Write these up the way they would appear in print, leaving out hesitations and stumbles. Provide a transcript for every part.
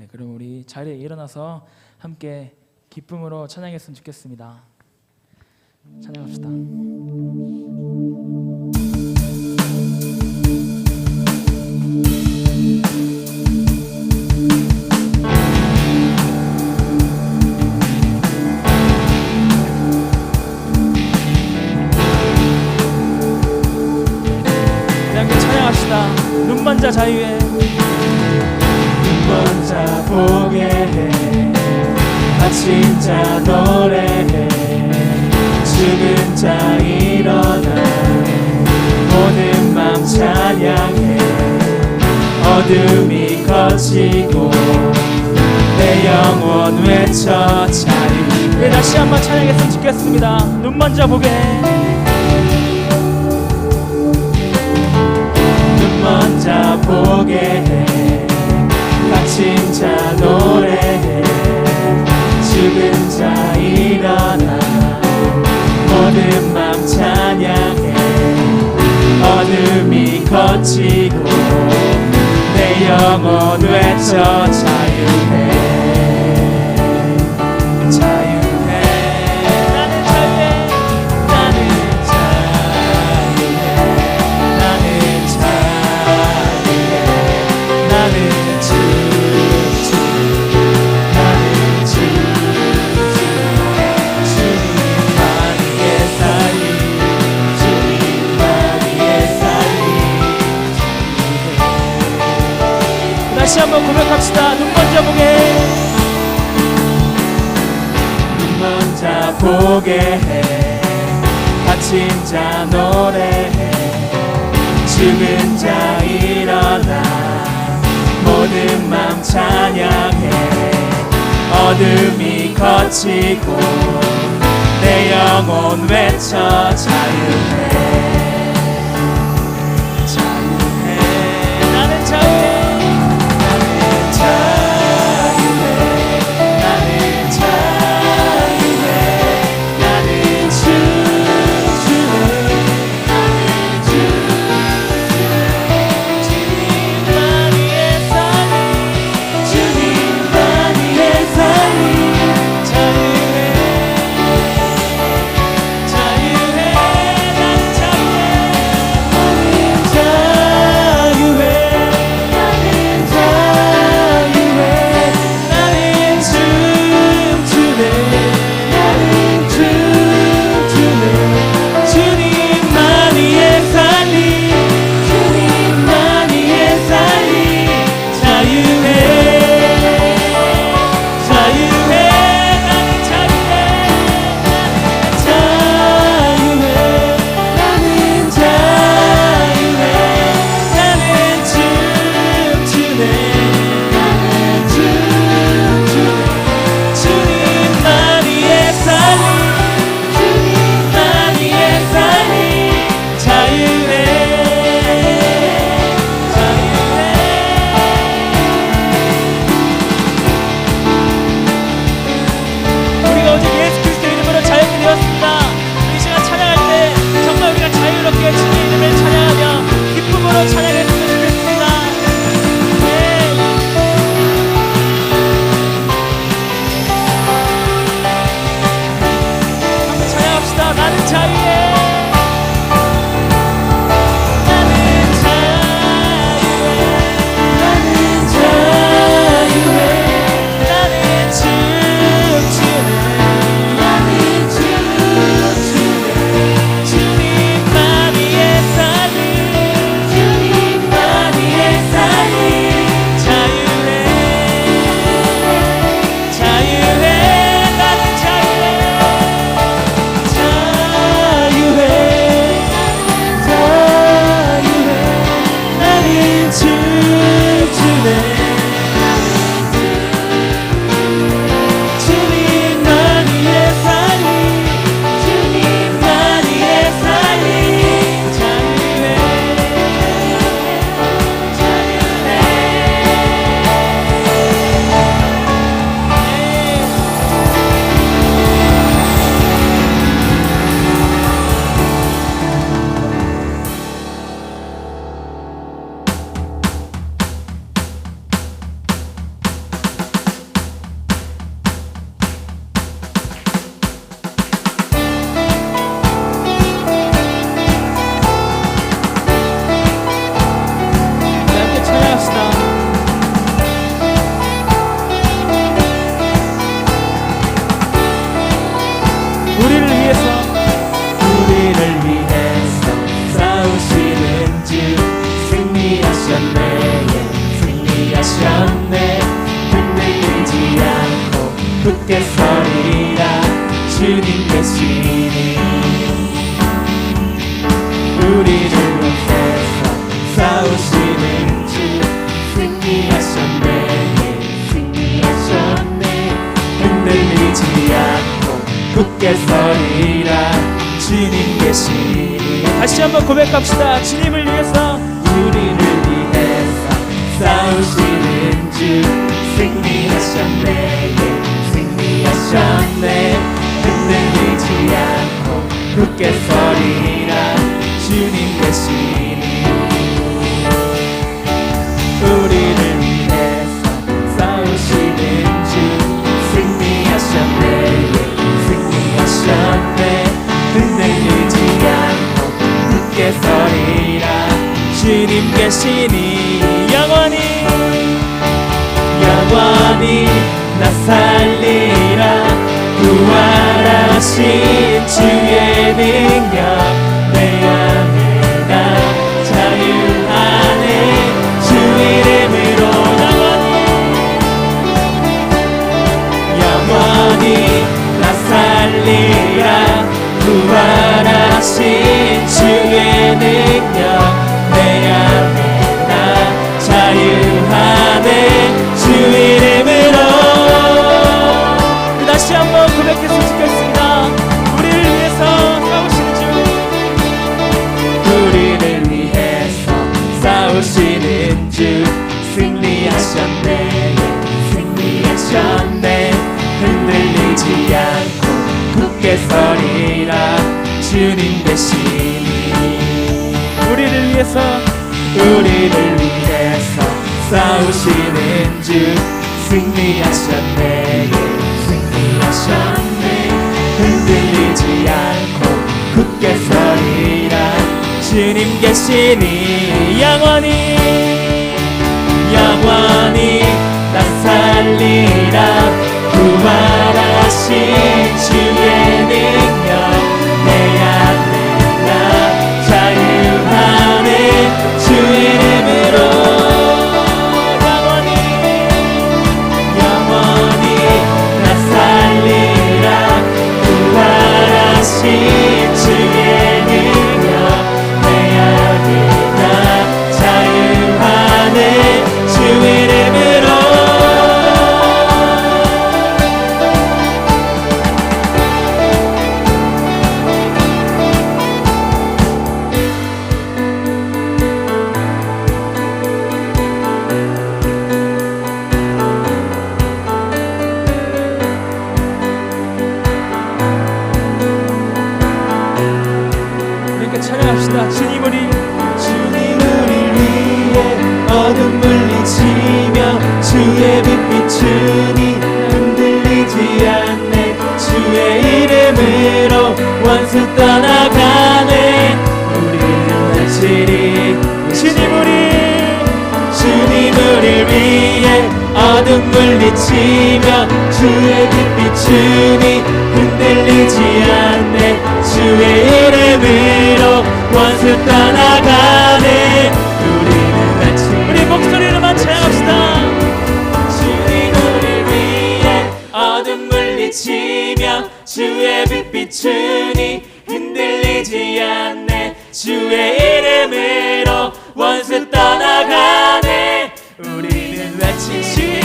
네, 그럼 우리 자리에 일어나서 함께 기쁨으로 찬양했으면 좋겠습니다. 찬양합시다. 눈먼 자 자유해. 눈먼 자 보게 해. 갇힌 자 노래해. 죽은 자 일어나. 모든 맘 찬양해. 어둠이 거치고 내 영혼 외쳐 자유. 네, 다시 한번 찬양했으면 좋겠습니다. 눈먼 자 보게 해. 눈먼 자 보게 해. 갇힌 자 노래해. 죽은 자 일어나. 모든 맘 찬양해. 어둠이 거치고 내 영혼 외쳐 자유해. 다시 한번 고백합시다. 눈먼 자 보게 해. 눈먼 자 보게 해. 갇힌 자 노래해. 죽은 자 일어나. 모든 맘 찬양해. 어둠이 거치고 내 영혼 외쳐 자유해. 자유해. 굳게 서리라. 주님 계시니 우리를 위해서 싸우시는 주 승리하셨네. 승리하셨네. 흔들리지 않고 굳게 서리라. 주님 계시니. 다시 한번 고백합시다. 주님을 위해서, 우리를 위해서 싸우시는 주 승리하셨네. 승리하셨네. 흔들리지 않고 굳게 서리라. 주님 계시니 우리를 위해서 싸우시는 주 승리하셨네. 승리하셨네. 흔들리지 않고 굳게 서리라. 주님 계시니 영원히 영원히 나 살리라. 부활하신 주의 능력 내 안에 나 자유하네. 주 이름으로 영원히 나 살리라. 부활하신 주의 능력 내 안에 나 자유하네. 주 이름으로. 다시 한번 고백했으면 좋겠습니다. 우리를 위해서 싸우시는 주, 우리를 위해서 싸우시는 주 승리하셨네. 승리하셨네. 흔들리지 않고 굳게 서리라. 주님 계시니 우리를 위해서, 우리를 위해서 싸우시는 주 승리하셨네. 승리하셨네. 흔들리지 않고 굳게 서리라. 주님 계시니 영원히 영원히 나 살리라. 부활하신 주의 능력 내 안에 나 자유하네. 주 이름으로 주의 능력 내 안에 나 자유하네. 주 이름으로 찬양합시다. 주님 우리를 위해 어둠 물리치며 주의 빛 비추니 흔들리지 않네. 주의 이름으로 원수 떠나가네. 우리는 외치리. 주님 우리를 위해 어둠 물리치며 주의 빛 비추니 흔들리지 않네. 주의 이름으로 원수 떠나가네. 우리는 외치리. 우리 목소리로만 찬양합시다. 주님 우리를 위해 어둠 물리치며 주의 빛 비추니 흔들리지 않네. 주의 이름으로 원수 떠나가네. 우리는 외치리.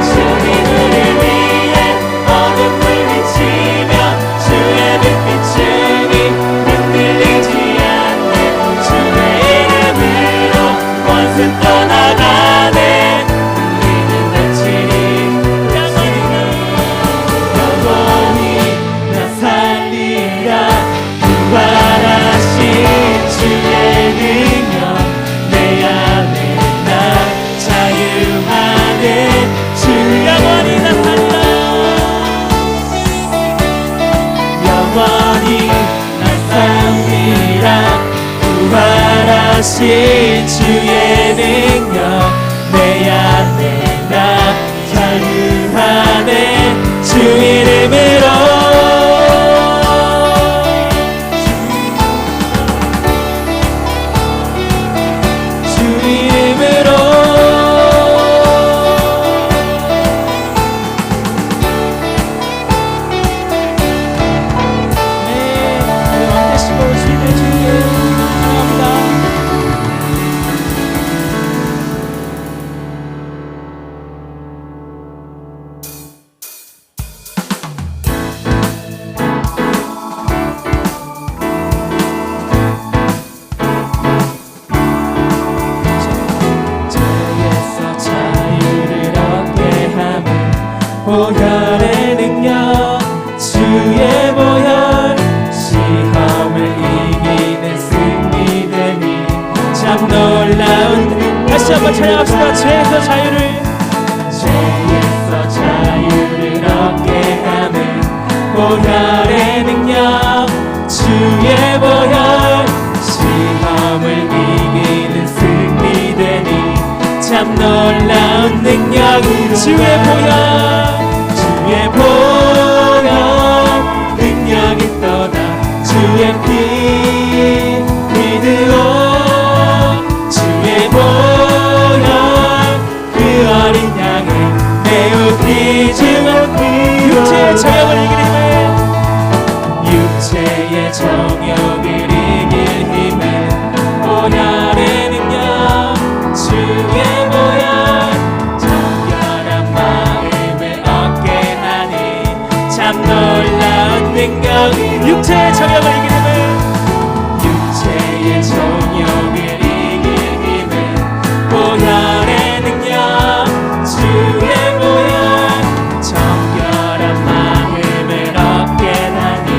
주님 우리를 위해 어둠 물리치며 주의 빛 비추니 흔들리지 않네. 주의 이름으로 원수 떠나가네. 우리는 외치리. 영원히 나 살리라. 부활하신 주의 능력 내 안에 나 자유하네. 주 영원히 나 살리라. 영원히 나 살리라. 부활하신 주의 능력 내 안에 나 자유하네. 주 이름으로 보혈의 능력 주의 보혈 시험을 이기는 승리되니 참 놀라운 다시 한번 찬양합시다. 죄에서 자유를 얻게 하는 보혈의 능력 주의 보혈 시험을 이기는 승리되니 참 놀라운 능력으로 주의 보혈 능력 있도다 주의 피 믿으오 주의 보혈 그 어린 양의 매우 귀중한 피로 육체의 정욕을 이길 힘을 육체의 정욕을 이길 힘을 보혈의 능력 주의 보혈 정결한 마음을 얻게 하니 참 놀라운 능력 육체의 정욕을 이길 힘을 육체의 정욕을 이길 힘을 보혈의 능력 주의 보혈 정결한 마음을 얻게 하니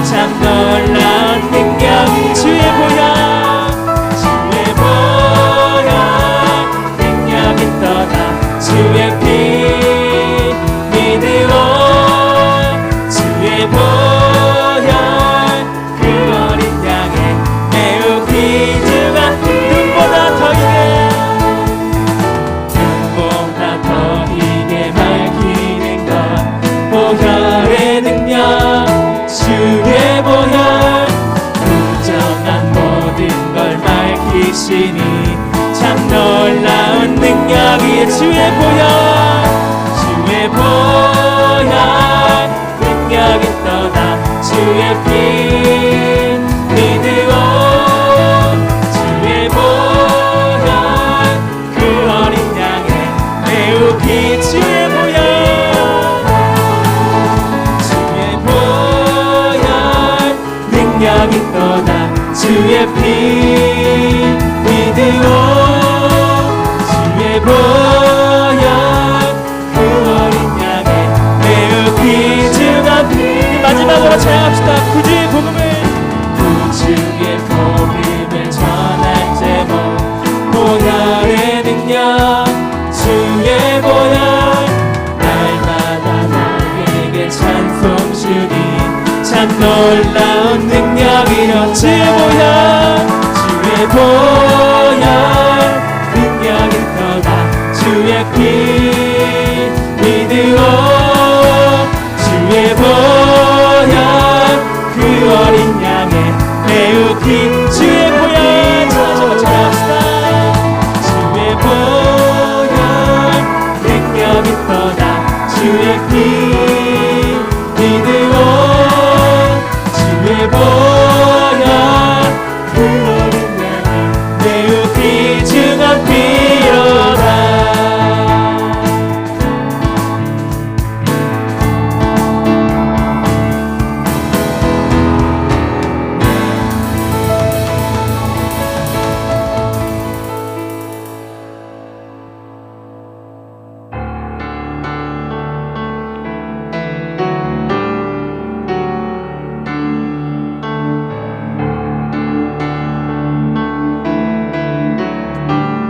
참 놀라운 능력 주의 보혈 능력 있도다 주의 피 믿으오 주의 보혈 그 어린 양의 매우 귀중한 눈보다 더 이게 눈보다 더 이게 밝히는 것 보혈의 능력 주의 보혈 부정한 모든 걸 밝히시니 참 놀라운 능력이 주의 보혈 능력 있도다 주의 피 믿으오 주의 보혈 그 어린 양의 매우 귀주의 보혈 능력 있도다 주의 피 믿으오 주의 보혈 그 어린 양의 매우 귀중한 피 마지막으로 찬양합시다. 구주의 복음을 구주의 복음을 전할 제목 보혈의 능력 주의 보혈 날마다 나에게 찬송 주니 참 놀라운 능력이여 주의 보혈 능력 있도다 주의 피 믿으오 주의 보혈 그 어린 양의 매우 긴 주의 보혈 찬양합시다 주의 보혈 능력 있도다 주의 피 믿으오 주의 보혈 그 어린 양의 매우 귀중한 피로다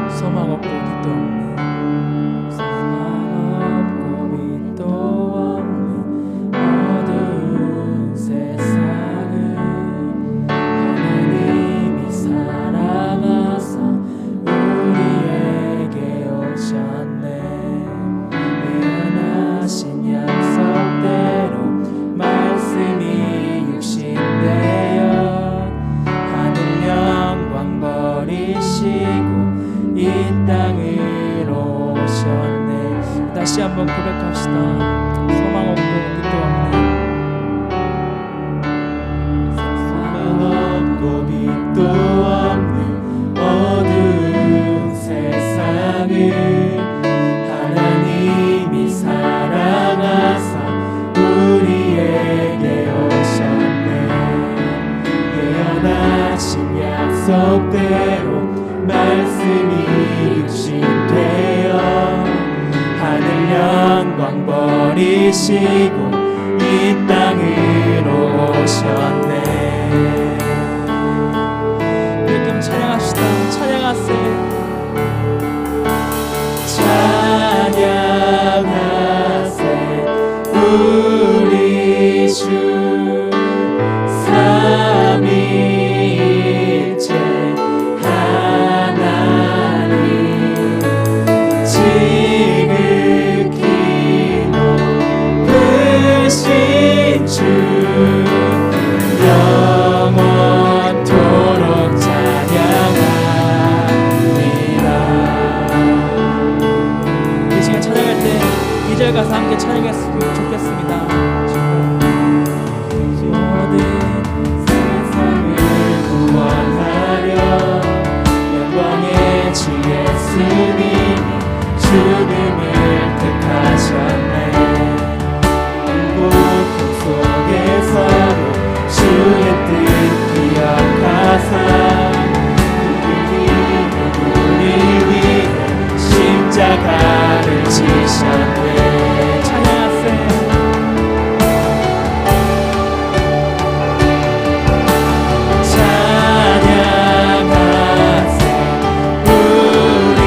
소망 없고 빛도 없는 어두운 세상을 하나님이 사랑하사 우리에게 오셨네 예언하신 약속대로 말씀이 육신되어 하늘 영광 버리시고 이 땅으로 오셨네. 다시 한번 고백합시다. 소망 없고 빛도 없는 어두운 세상을 하나님이 사랑하사 우리에게 오셨네 예언하신 약속대로 말씀이 육신되어 하늘 영광 버리 받으시고 이 땅으로 오셨네. 그럼 찬양합시다. 찬양하세요. 찬양하세 우리 주 삼위일체 하나님 지극히 높으신 주 영원토록 찬양합니다. 이 시간 찬양할 때 2절 가서 함께 찬양했으면 좋겠습니다. 모든 세상을 구원하려 영광의 주 예수님이 죽음을 택하셨네. 고통 속에서도 주의 뜻 기억하사 우리를 위해 십자가를 지셨네. 찬양하세요. 찬양하세 우리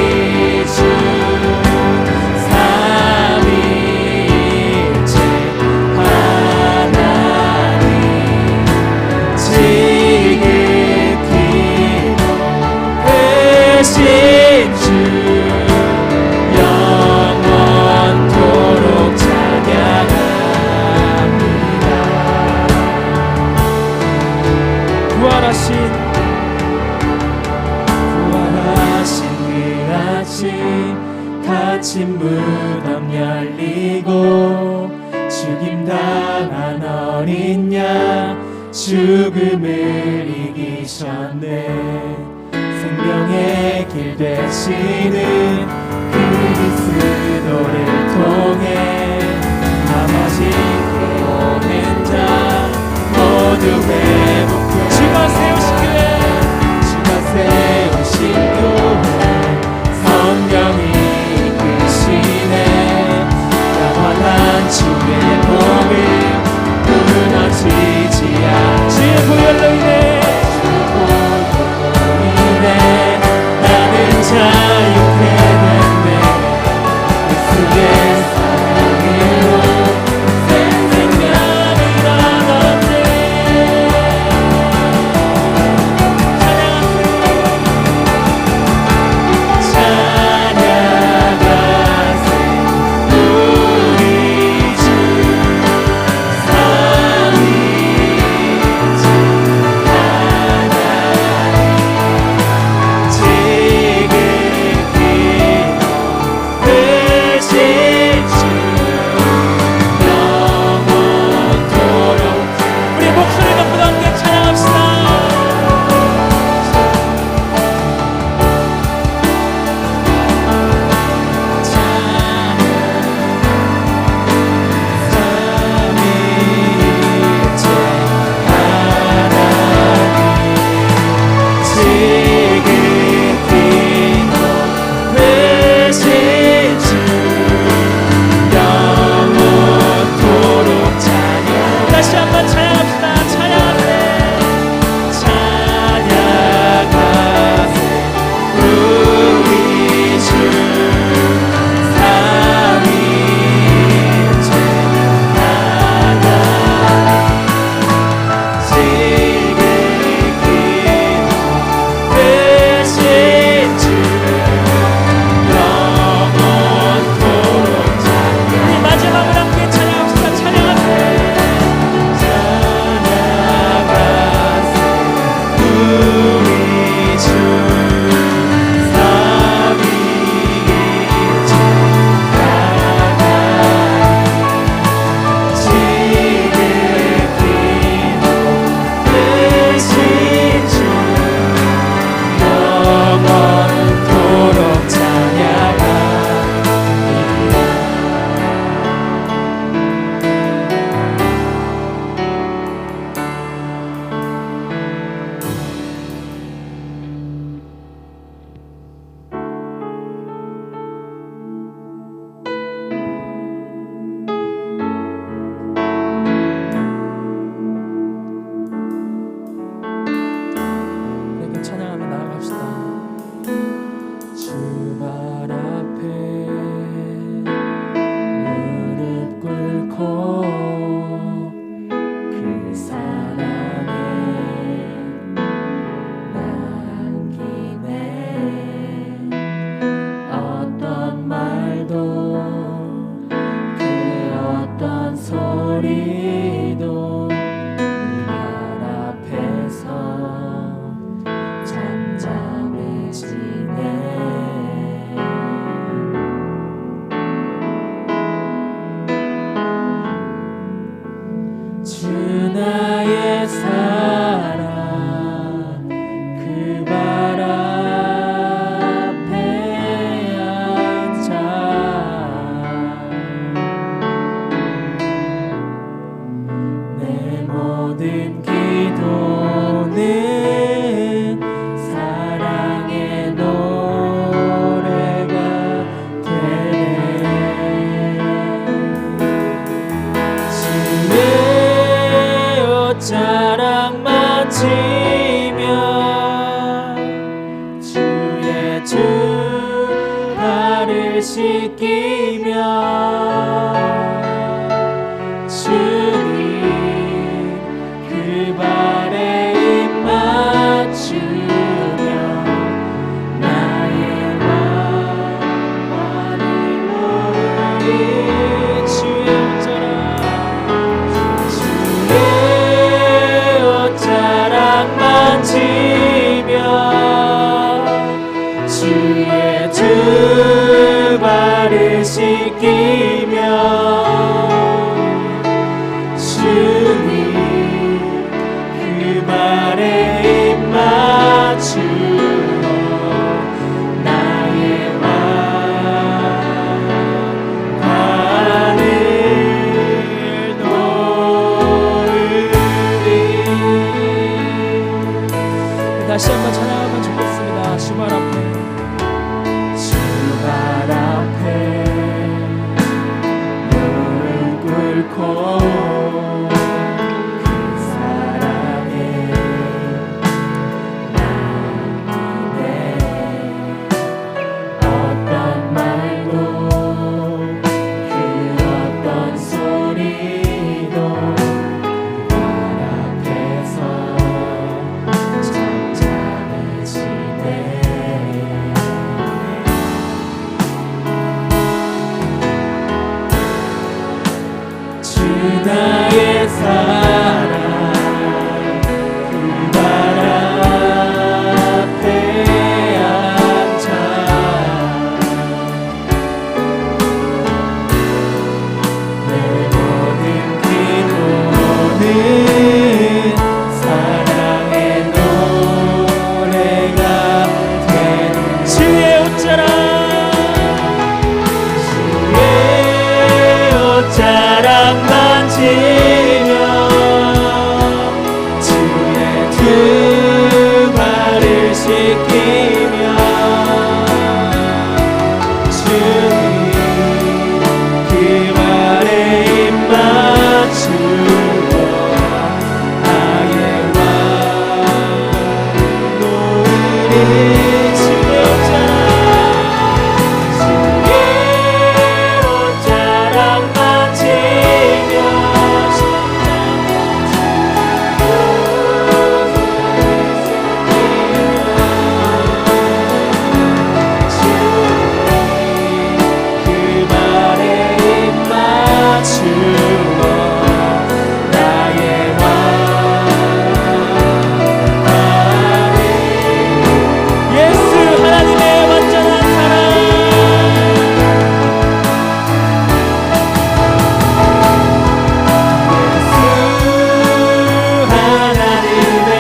주 삼위일체 하나님 지극히 높으신 주 영원토록 찬양합니다. 부활하신 그 아침 닫힌 무덤 열리고 죽임당한 어린 양 죽음을 이기셨네. 생명의 길 되시는 그리스도를 통해 나머지 오는 자 모두 회복해 주가 세우신 교회 주가 세우신 교회 성령이 이끄시네. 영원한 주의 복을 무너지지 않지. 주의 보혈로 인해 나는 자유케 되네. 씻기며 주님 그 발에 입 맞추며 나의 왕관을 놓으리 주의 옷자락 만지며 주의 두 발을 씻기며 주님 그 발에 입 맞추어 나의 왕관을 놓으리. 다시 한번 찬양하면 좋겠습니다. 주발 앞에 주발 앞에 무릎 꿇고 그 사랑에 나이네 어떤 말도 그 어떤 소리도 발 앞에서 잠잠해지네. 주 나의 사랑 그 발 앞에 앉아 내 모든 기도는 사랑의 노래가 되는 주의 옷자락 옷자락 만지며 주의 두 발을 씻기며 주님 그 발에 입 맞추어 나의 왕 놓으리. 주의 옷자락 만지며 그 발에 입 맞추어 나의 왕관을. 예수 하나님의 완전한 사랑 하나님의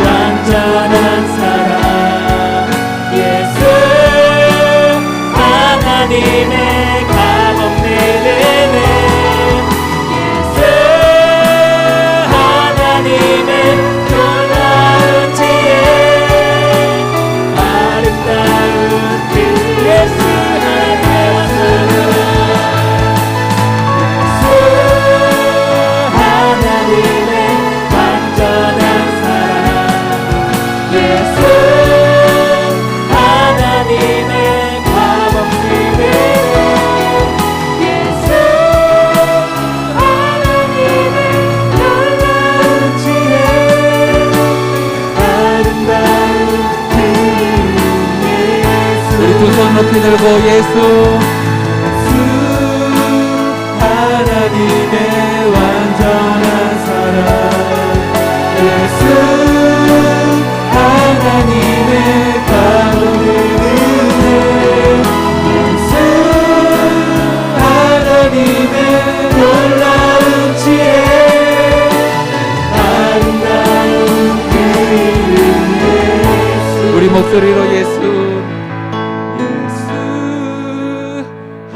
완전한 사랑 예수 하나님의 값없는 은혜 예수 하나님의 놀라운 지혜 아름다운 그 예수 하나님의 완전한 하나님의 완전한 사랑 예수 하나님의 값없는 은혜 예수 하나님의 놀라운 지혜 아름다운 그 예수. 우리 두 손 높이 들고 예수 하나님의 완전한 사랑 예수 하나님의 값없는 은혜 예수 하나님의 놀라운 지혜 아름다운 그 이름 예수. 우리 목소리로 예수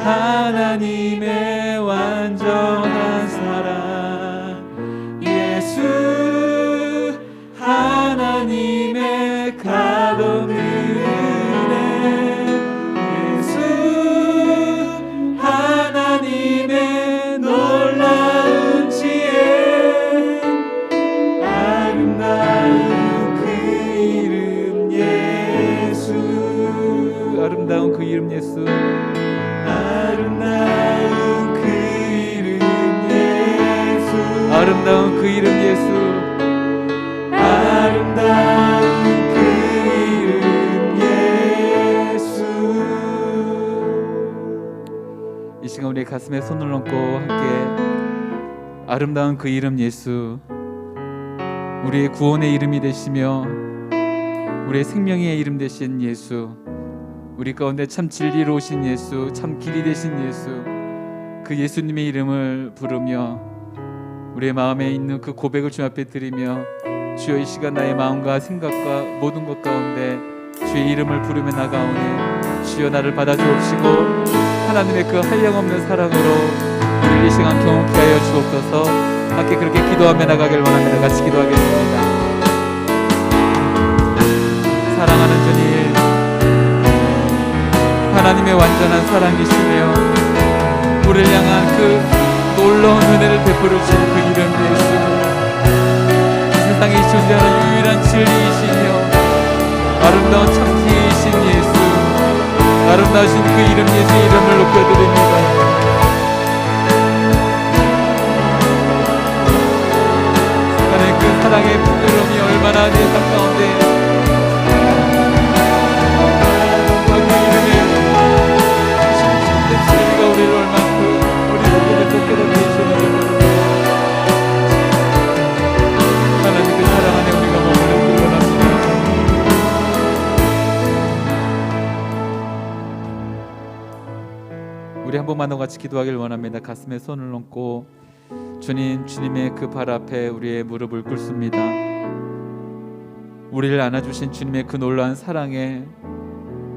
하나님의 완전한 사랑 예수 하나님의 값없는 은혜 예수 하나님의 놀라운 지혜 아름다운 그 이름 예수 아름다운 그 이름 예수 아름다운 아름다운 그 이름 예수, 아름다운 그 이름 예수. 이 시간 우리의 가슴에 손을 얹고 함께 아름다운 그 이름 예수, 우리의 구원의 이름이 되시며 우리의 생명의 이름 되신 예수, 우리 가운데 참 진리로 오신 예수, 참 길이 되신 예수, 그 예수님의 이름을 부르며 우리의 마음에 있는 그 고백을 주 앞에 드리며, 주여 이 시간 나의 마음과 생각과 모든 것 가운데 주의 이름을 부르며 나가오니 주여 나를 받아주옵시고 하나님의 그 한량없는 사랑으로 우리 이 시간 경험케 하여 주옵소서. 함께 그렇게 기도하며 나가길 원합니다. 같이 기도하겠습니다. 사랑하는 주님, 하나님의 완전한 사랑이시며 우리를 향한 그 놀라운 은혜를 베풀어 주신 그 이름 예수, 세상에 존재하는 유일한 진리이시며 아름다운 참기이신 예수, 아름다우신 그 이름 예수 이름을 높여드립니다. 하나님 그 사랑의 부드러움이 얼마나 내 삶 가운데 그 이름의 심심된 진리가 우리를 얼만큼 우리 속에 깨닫게 해주시는지 모릅니다. 하나님 그 사랑 안에 우리가 머무르기 원합니다. 우리 한 번만 더 같이 기도하길 원합니다. 가슴에 손을 얹고 주님, 주님의 그 발 앞에 우리의 무릎을 꿇습니다. 우리를 안아주신 주님의 그 놀라운 사랑에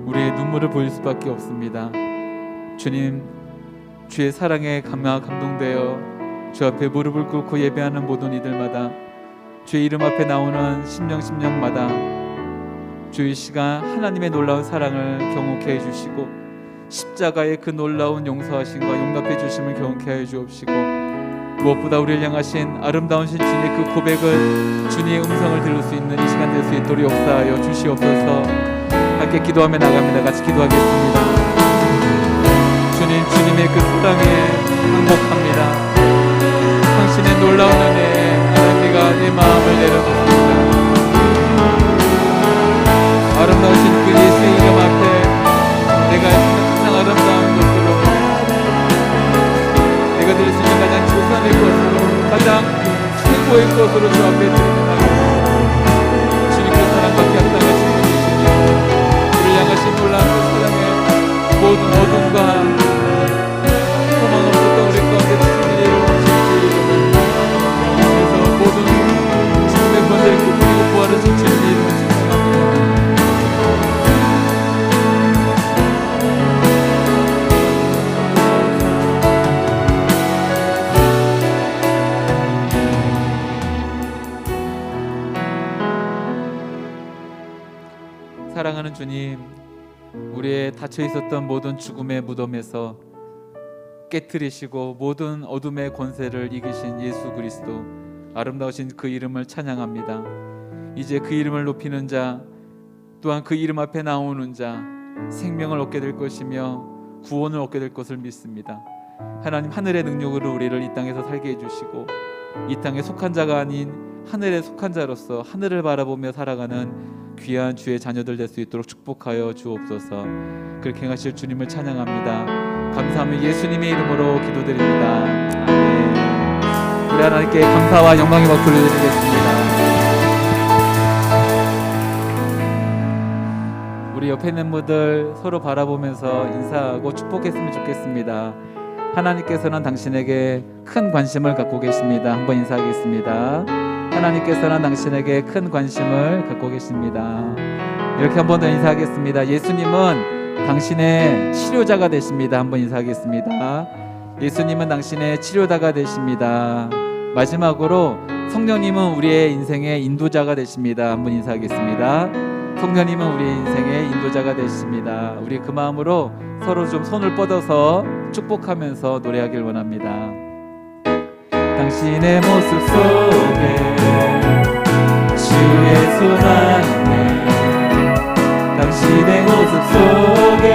우리의 눈물을 보일 수밖에 없습니다. 주님, 주의 사랑에 감동되어 주 앞에 무릎을 꿇고 예배하는 모든 이들마다, 주의 이름 앞에 나오는 심령마다 주의 시간 하나님의 놀라운 사랑을 경험케 해주시고 십자가의 그 놀라운 용서하심과 용납해 주심을 경험케 하여 주옵시고, 무엇보다 우리를 향하신 아름다우신 주님의 그 고백을, 주님의 음성을 들을 수 있는 이 시간 될 수 있도록 역사하여 주시옵소서. 함께 기도하며 나갑니다. 같이 기도하겠습니다. 주님, 주님의 그 사랑에 항복합니다. 당신의 놀라운 은혜에 하나님과 내 마음을 내려놓습니다. 아름다우신 그 예수의 이름 앞에 내가 가장 아름다운 것으로, 내가 드릴 수 있는 가장 최선의 것으로, 가장 최고의 것으로 주 앞에 드리는 주님 그 사랑밖에 합당하신 분이시며 우리를 향하신 놀라운 그 사랑의 모든 어둠과 소망 없었던 우리 가운데 주님의 이름을 그래서 모든 죽음의 권세를 그리고 부활하신 주님의 이름을 찬양합니다. 사랑하는 주님, 우리의 닫혀 있었던 모든 죽음의 무덤에서 깨트리시고 모든 어둠의 권세를 이기신 예수 그리스도, 아름다우신 그 이름을 찬양합니다. 이제 그 이름을 높이는 자, 또한 그 이름 앞에 나오는 자 생명을 얻게 될 것이며 구원을 얻게 될 것을 믿습니다. 하나님, 하늘의 능력으로 우리를 이 땅에서 살게 해주시고 이 땅에 속한 자가 아닌 하늘에 속한 자로서 하늘을 바라보며 살아가는 귀한 주의 자녀들 될 수 있도록 축복하여 주옵소서. 그렇게 행하실 주님을 찬양합니다. 감사하며 예수님의 이름으로 기도드립니다. 아멘. 우리 하나님께 감사와 영광의 박수를 드리겠습니다. 우리 옆에 있는 분들 서로 바라보면서 인사하고 축복했으면 좋겠습니다. 하나님께서는 당신에게 큰 관심을 갖고 계십니다. 한번 인사하겠습니다. 하나님께서는 당신에게 큰 관심을 갖고 계십니다. 이렇게 한 번 더 인사하겠습니다. 예수님은 당신의 치료자가 되십니다. 한번 인사하겠습니다. 예수님은 당신의 치료자가 되십니다. 마지막으로 성령님은 우리의 인생의 인도자가 되십니다. 한번 인사하겠습니다. 성령님은 우리의 인생의 인도자가 되십니다. 우리 그 마음으로 서로 좀 손을 뻗어서 축복하면서 노래하길 원합니다. 당신의 모습 속에 주의 손안에, 당신의 모습 속에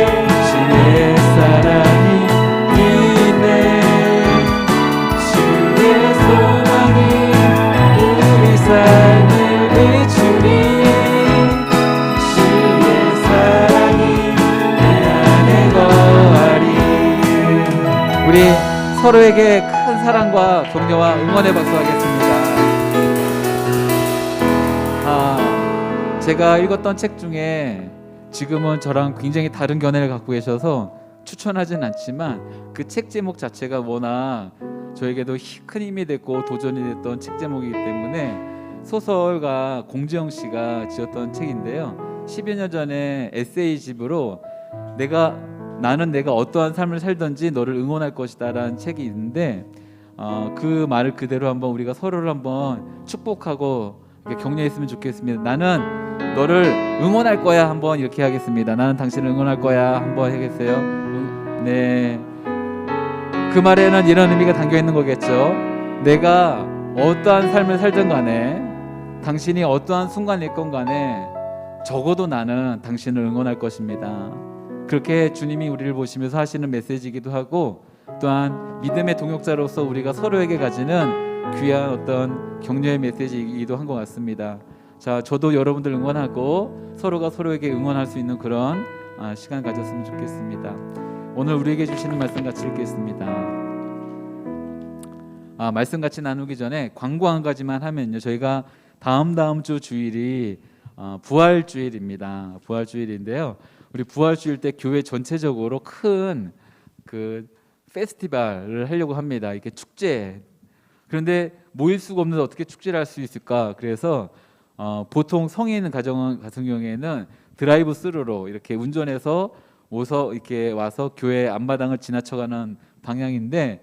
주의 사랑이 있네. 주의 손안에 우리 서로에게 큰 사랑과 격려와 응원의 박수 하겠습니다. 제가 읽었던 책 중에 지금은 저랑 굉장히 다른 견해를 갖고 계셔서 추천하진 않지만 그 책 제목 자체가 워낙 저에게도 큰 힘이 됐고 도전이 됐던 책 제목이기 때문에 소설가 공지영 씨가 지었던 책인데요. 10여 년 전에 에세이집으로 나는 내가 어떠한 삶을 살든지 너를 응원할 것이다 라는 책이 있는데 그 말을 그대로 한번 우리가 서로를 한번 축복하고 격려했으면 좋겠습니다. 나는 너를 응원할 거야. 한번 이렇게 하겠습니다. 나는 당신을 응원할 거야. 한번 하겠어요? 네. 그 말에는 이런 의미가 담겨 있는 거겠죠. 내가 어떠한 삶을 살든 간에 당신이 어떠한 순간이 있건 간에 적어도 나는 당신을 응원할 것입니다. 그렇게 주님이 우리를 보시면서 하시는 메시지이기도 하고 또한 믿음의 동역자로서 우리가 서로에게 가지는 귀한 어떤 격려의 메시지이기도 한 것 같습니다. 자, 저도 여러분들 응원하고 서로가 서로에게 응원할 수 있는 그런 시간 가졌으면 좋겠습니다. 오늘 우리에게 주시는 말씀 같이 읽겠습니다. 말씀 같이 나누기 전에 광고 한 가지만 하면요. 저희가 다음 주 주일이 부활주일입니다. 부활주일인데요. 우리 부활주일 때 교회 전체적으로 큰 그 페스티벌을 하려고 합니다. 이렇게 축제. 그런데 모일 수가 없는데 어떻게 축제를 할 수 있을까? 그래서 보통 성인 가정 같은 경우에는 드라이브 스루로 이렇게 운전해서 이렇게 와서 교회 앞마당을 지나쳐가는 방향인데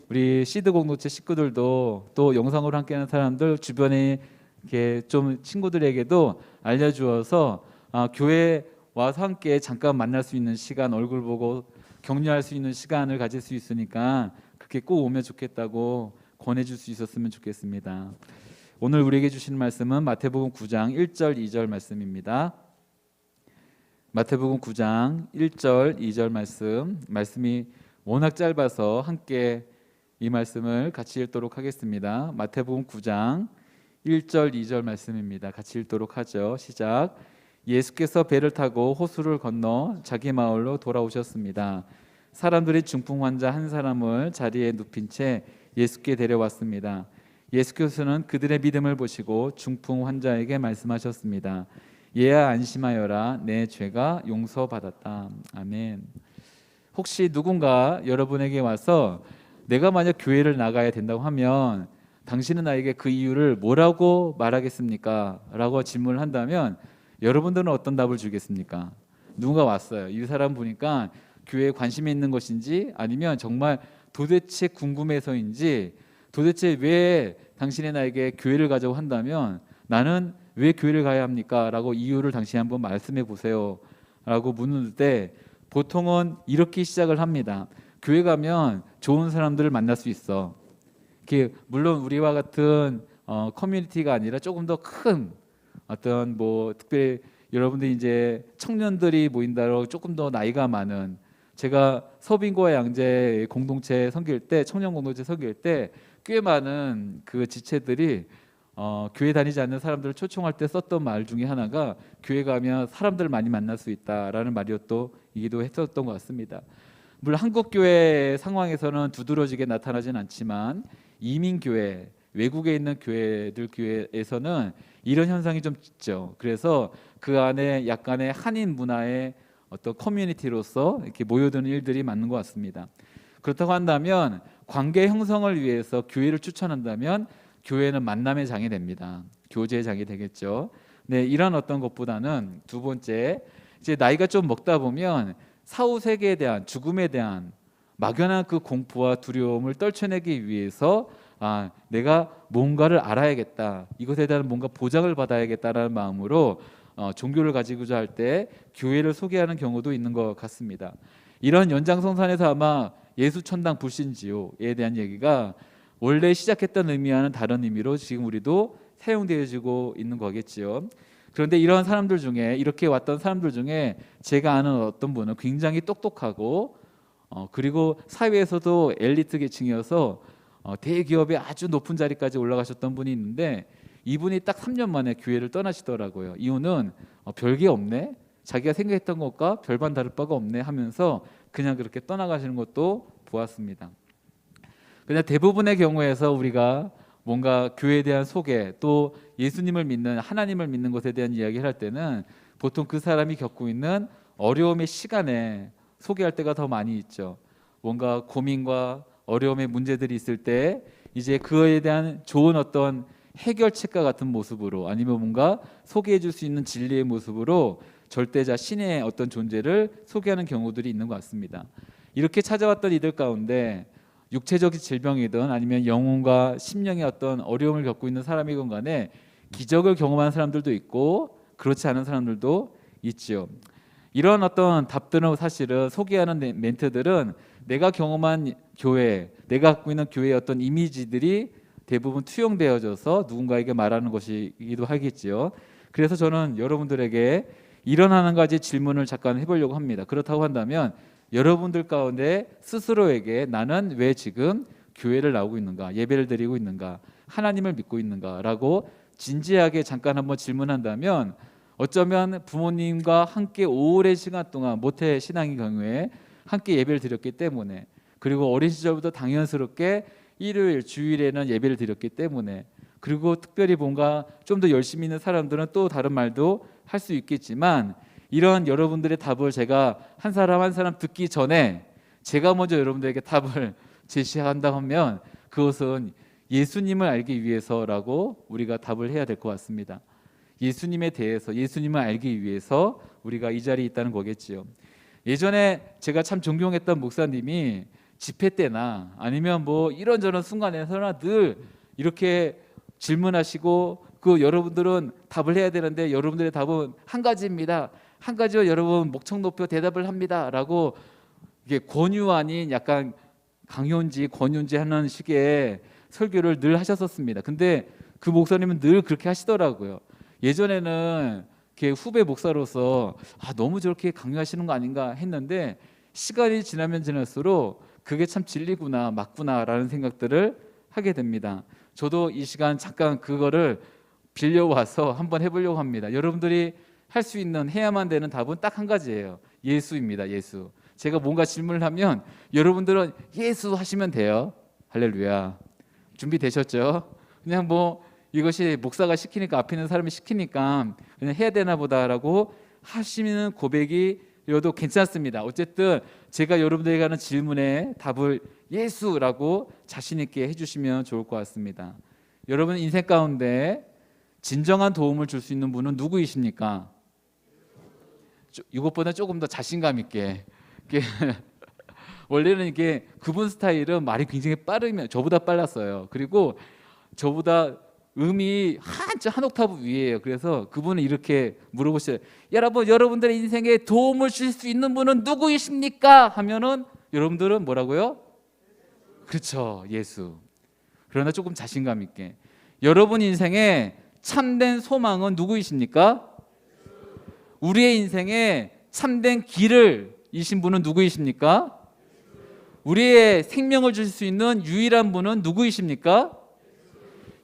우리 시드 공동체 식구들도 또 영상으로 함께하는 사람들 주변에 이렇게 좀 친구들에게도 알려주어서 교회 와서 함께 잠깐 만날 수 있는 시간, 얼굴 보고 격려할 수 있는 시간을 가질 수 있으니까 그렇게 꼭 오면 좋겠다고 권해줄 수 있었으면 좋겠습니다. 오늘 우리에게 주시는 말씀은 마태복음 9장 1절 2절 말씀입니다. 마태복음 9장 1절 2절 말씀이 워낙 짧아서 함께 이 말씀을 같이 읽도록 하겠습니다. 마태복음 9장 1절 2절 말씀입니다. 같이 읽도록 하죠. 시작. 예수께서 배를 타고 호수를 건너 자기 마을로 돌아오셨습니다. 사람들이 중풍 환자 한 사람을 자리에 눕힌 채 예수께 데려왔습니다. 예수께서는 그들의 믿음을 보시고 중풍 환자에게 말씀하셨습니다. 얘야 안심하여라, 내 죄가 용서받았다. 아멘. 혹시 누군가 여러분에게 와서 내가 만약 교회를 나가야 된다고 하면 당신은 나에게 그 이유를 뭐라고 말하겠습니까? 라고 질문을 한다면 여러분들은 어떤 답을 주겠습니까? 누군가 왔어요. 이 사람 보니까 교회에 관심이 있는 것인지 아니면 정말 도대체 궁금해서인지 도대체 왜 당신이 나에게 교회를 가자고 한다면 나는 왜 교회를 가야 합니까? 라고 이유를 당신이 한번 말씀해 보세요 라고 묻는 때 보통은 이렇게 시작을 합니다. 교회 가면 좋은 사람들을 만날 수 있어. 물론 우리와 같은 커뮤니티가 아니라 조금 더 큰 어떤 특별히 여러분들이 이제 청년들이 모인다고 조금 더 나이가 많은 제가 서빙고와 양재 공동체 섬길 때 청년 공동체 섬길 때 꽤 많은 그 지체들이 교회 다니지 않는 사람들을 초청할 때 썼던 말 중에 하나가 교회 가면 사람들을 많이 만날 수 있다라는 말이기도 했었던 것 같습니다. 물론 한국 교회 상황에서는 두드러지게 나타나진 않지만 이민 교회, 외국에 있는 교회에서는 이런 현상이 좀 있죠. 그래서 그 안에 약간의 한인 문화의 어떤 커뮤니티로서 이렇게 모여드는 일들이 많은 것 같습니다. 그렇다고 한다면 관계 형성을 위해서 교회를 추천한다면 교회는 만남의 장이 됩니다. 교제의 장이 되겠죠. 네, 이런 어떤 것보다는 두 번째, 이제 나이가 좀 먹다 보면 사후 세계에 대한 죽음에 대한 막연한 그 공포와 두려움을 떨쳐내기 위해서 내가 뭔가를 알아야겠다. 이것에 대한 뭔가 보장을 받아야겠다라는 마음으로 종교를 가지고자 할 때 교회를 소개하는 경우도 있는 것 같습니다. 이런 연장선상에서 아마 예수 천당 불신지옥에 대한 얘기가 원래 시작했던 의미와는 다른 의미로 지금 우리도 사용되어지고 있는 거겠지요. 그런데 이런 사람들 중에 이렇게 왔던 사람들 중에 제가 아는 어떤 분은 굉장히 똑똑하고 그리고 사회에서도 엘리트 계층이어서 대기업의 아주 높은 자리까지 올라가셨던 분이 있는데 이분이 딱 3년 만에 교회를 떠나시더라고요. 이유는 별게 없네, 자기가 생각했던 것과 별반 다를 바가 없네 하면서 그냥 그렇게 떠나가시는 것도 보았습니다. 그냥 대부분의 경우에서 우리가 뭔가 교회에 대한 소개, 또 예수님을 믿는, 하나님을 믿는 것에 대한 이야기를 할 때는 보통 그 사람이 겪고 있는 어려움의 시간에 소개할 때가 더 많이 있죠. 뭔가 고민과 어려움의 문제들이 있을 때 이제 그에 대한 좋은 어떤 해결책과 같은 모습으로, 아니면 뭔가 소개해 줄 수 있는 진리의 모습으로 절대자 신의 어떤 존재를 소개하는 경우들이 있는 것 같습니다. 이렇게 찾아왔던 이들 가운데 육체적인 질병이든 아니면 영혼과 심령의 어떤 어려움을 겪고 있는 사람이건 간에 기적을 경험한 사람들도 있고 그렇지 않은 사람들도 있지요. 이런 어떤 답들은 사실은 소개하는 멘트들은 내가 경험한 교회, 내가 갖고 있는 교회의 어떤 이미지들이 대부분 투영되어져서 누군가에게 말하는 것이기도 하겠지요. 그래서 저는 여러분들에게 이런 한 가지 질문을 잠깐 해보려고 합니다. 그렇다고 한다면 여러분들 가운데 스스로에게 나는 왜 지금 교회를 나오고 있는가, 예배를 드리고 있는가, 하나님을 믿고 있는가라고 진지하게 잠깐 한번 질문한다면, 어쩌면 부모님과 함께 오랜 시간 동안 모태 신앙의 경우에 함께 예배를 드렸기 때문에, 그리고 어린 시절부터 당연스럽게 일요일, 주일에는 예배를 드렸기 때문에, 그리고 특별히 뭔가 좀 더 열심히 있는 사람들은 또 다른 말도 할 수 있겠지만, 이런 여러분들의 답을 제가 한 사람 한 사람 듣기 전에 제가 먼저 여러분들에게 답을 제시한다 하면 그것은 예수님을 알기 위해서라고 우리가 답을 해야 될 것 같습니다. 예수님에 대해서, 예수님을 알기 위해서 우리가 이 자리에 있다는 거겠지요. 예전에 제가 참 존경했던 목사님이 집회 때나 아니면 뭐 이런저런 순간에서나 늘 이렇게 질문하시고, 그 여러분들은 답을 해야 되는데 여러분들의 답은 한 가지입니다. 한 가지로 여러분 목청 높여 대답을 합니다라고 이게 권유 아닌 약간 강요인지 권유인지 하는 식의 설교를 늘 하셨었습니다. 근데 그 목사님은 늘 그렇게 하시더라고요. 예전에는 후배 목사로서 너무 저렇게 강요하시는 거 아닌가 했는데, 시간이 지나면 지날수록 그게 참 진리구나, 맞구나라는 생각들을 하게 됩니다. 저도 이 시간 잠깐 그거를 빌려와서 한번 해보려고 합니다. 여러분들이 할 수 있는, 해야만 되는 답은 딱 한 가지예요. 예수입니다. 예수. 제가 뭔가 질문을 하면 여러분들은 예수 하시면 돼요. 할렐루야. 준비되셨죠? 그냥 뭐 이것이 목사가 시키니까, 앞에 있는 사람이 시키니까 그냥 해야 되나 보다라고 하시는 고백이어도 괜찮습니다. 어쨌든 제가 여러분들에게 하는 질문에 답을 예수라고 자신 있게 해주시면 좋을 것 같습니다. 여러분 인생 가운데 진정한 도움을 줄 수 있는 분은 누구이십니까? 이것보다 조금 더 자신감 있게. 원래는 이게 그분 스타일은 말이 굉장히 빠르면, 저보다 빨랐어요. 그리고 저보다 음이 한 옥타브 위에요. 그래서 그분은 이렇게 물어보셔요. 여러분들의 인생에 도움을 줄 수 있는 분은 누구이십니까? 하면은 여러분들은 뭐라고요? 그렇죠, 예수. 그러나 조금 자신감 있게, 여러분 인생에 참된 소망은 누구이십니까? 우리의 인생에 참된 길을 이신 분은 누구이십니까? 우리의 생명을 주실 수 있는 유일한 분은 누구이십니까?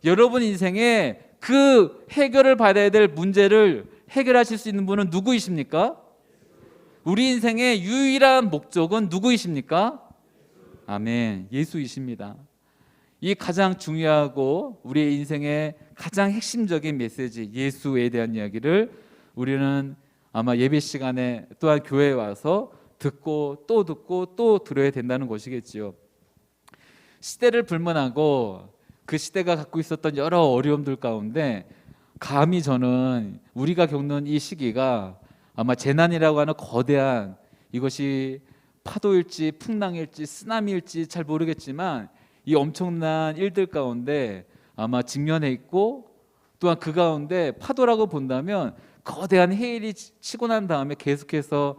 여러분 인생에 그 해결을 받아야 될 문제를 해결하실 수 있는 분은 누구이십니까? 우리 인생의 유일한 목적은 누구이십니까? 아멘, 예수이십니다. 이 가장 중요하고 우리의 인생의 가장 핵심적인 메시지, 예수에 대한 이야기를 우리는 아마 예배 시간에 또한 교회에 와서 듣고 또 들어야 된다는 것이겠지요. 시대를 불문하고 그 시대가 갖고 있었던 여러 어려움들 가운데 감히 저는 우리가 겪는 이 시기가 아마 재난이라고 하는 거대한, 이것이 파도일지 풍랑일지 쓰나미일지 잘 모르겠지만 이 엄청난 일들 가운데 아마 직면해 있고, 또한 그 가운데 파도라고 본다면 거대한 해일이 치고 난 다음에 계속해서